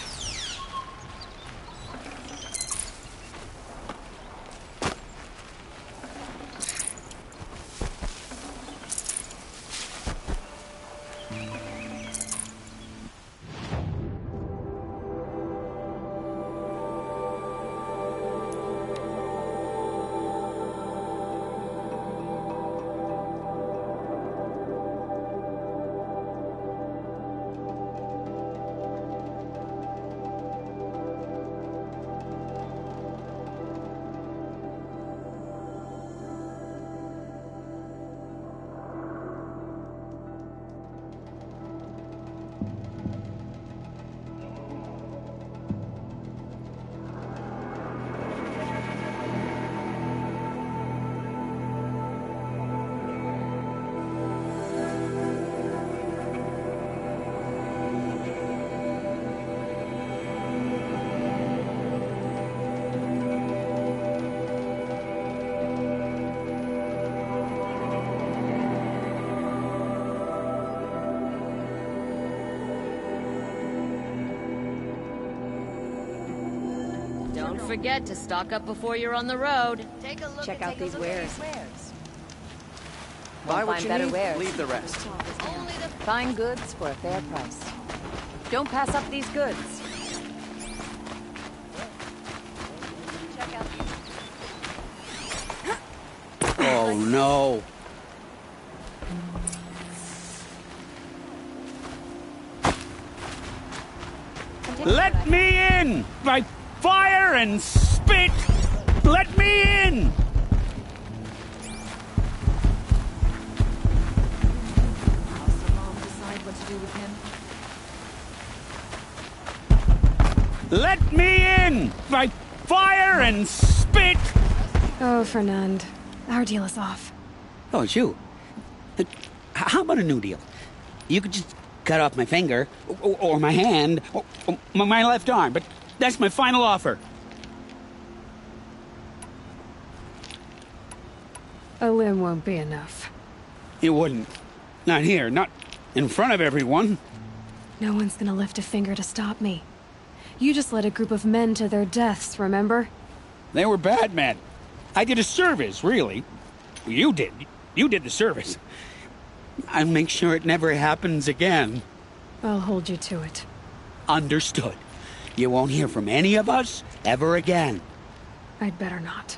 Don't forget to stock up before you're on the road. Take a look. Check out these wares. Buy what Find you better need, wares. leave the rest. Find goods for a fair price. Don't pass up these goods. Oh no. Let me in! By fire and spit! Let me in! Let me in! By fire and spit! Oh, Fernand. Our deal is off. Oh, it's you. How about a new deal? You could just cut off my finger, or my hand, or my left arm, but that's my final offer. A limb won't be enough. It wouldn't. Not here, not in front of everyone. No one's gonna lift a finger to stop me. You just led a group of men to their deaths, remember? They were bad men. I did a service, really. You did. You did the service. I'll make sure it never happens again. I'll hold you to it. Understood. You won't hear from any of us ever again. I'd better not.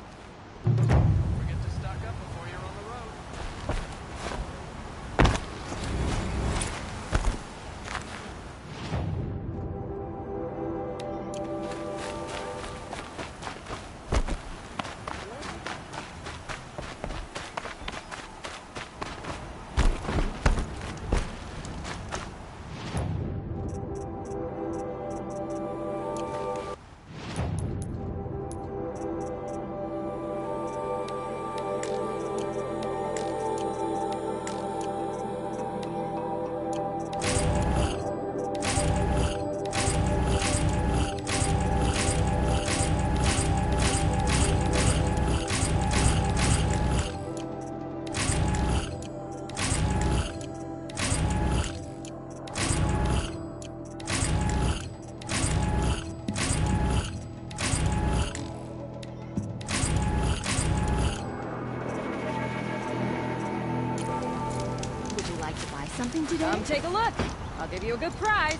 Something today? Come take a look. I'll give you a good price.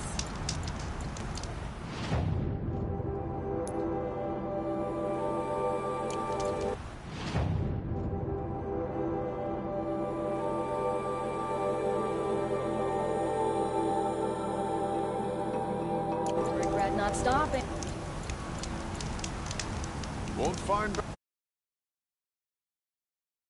Regret not stopping. Won't find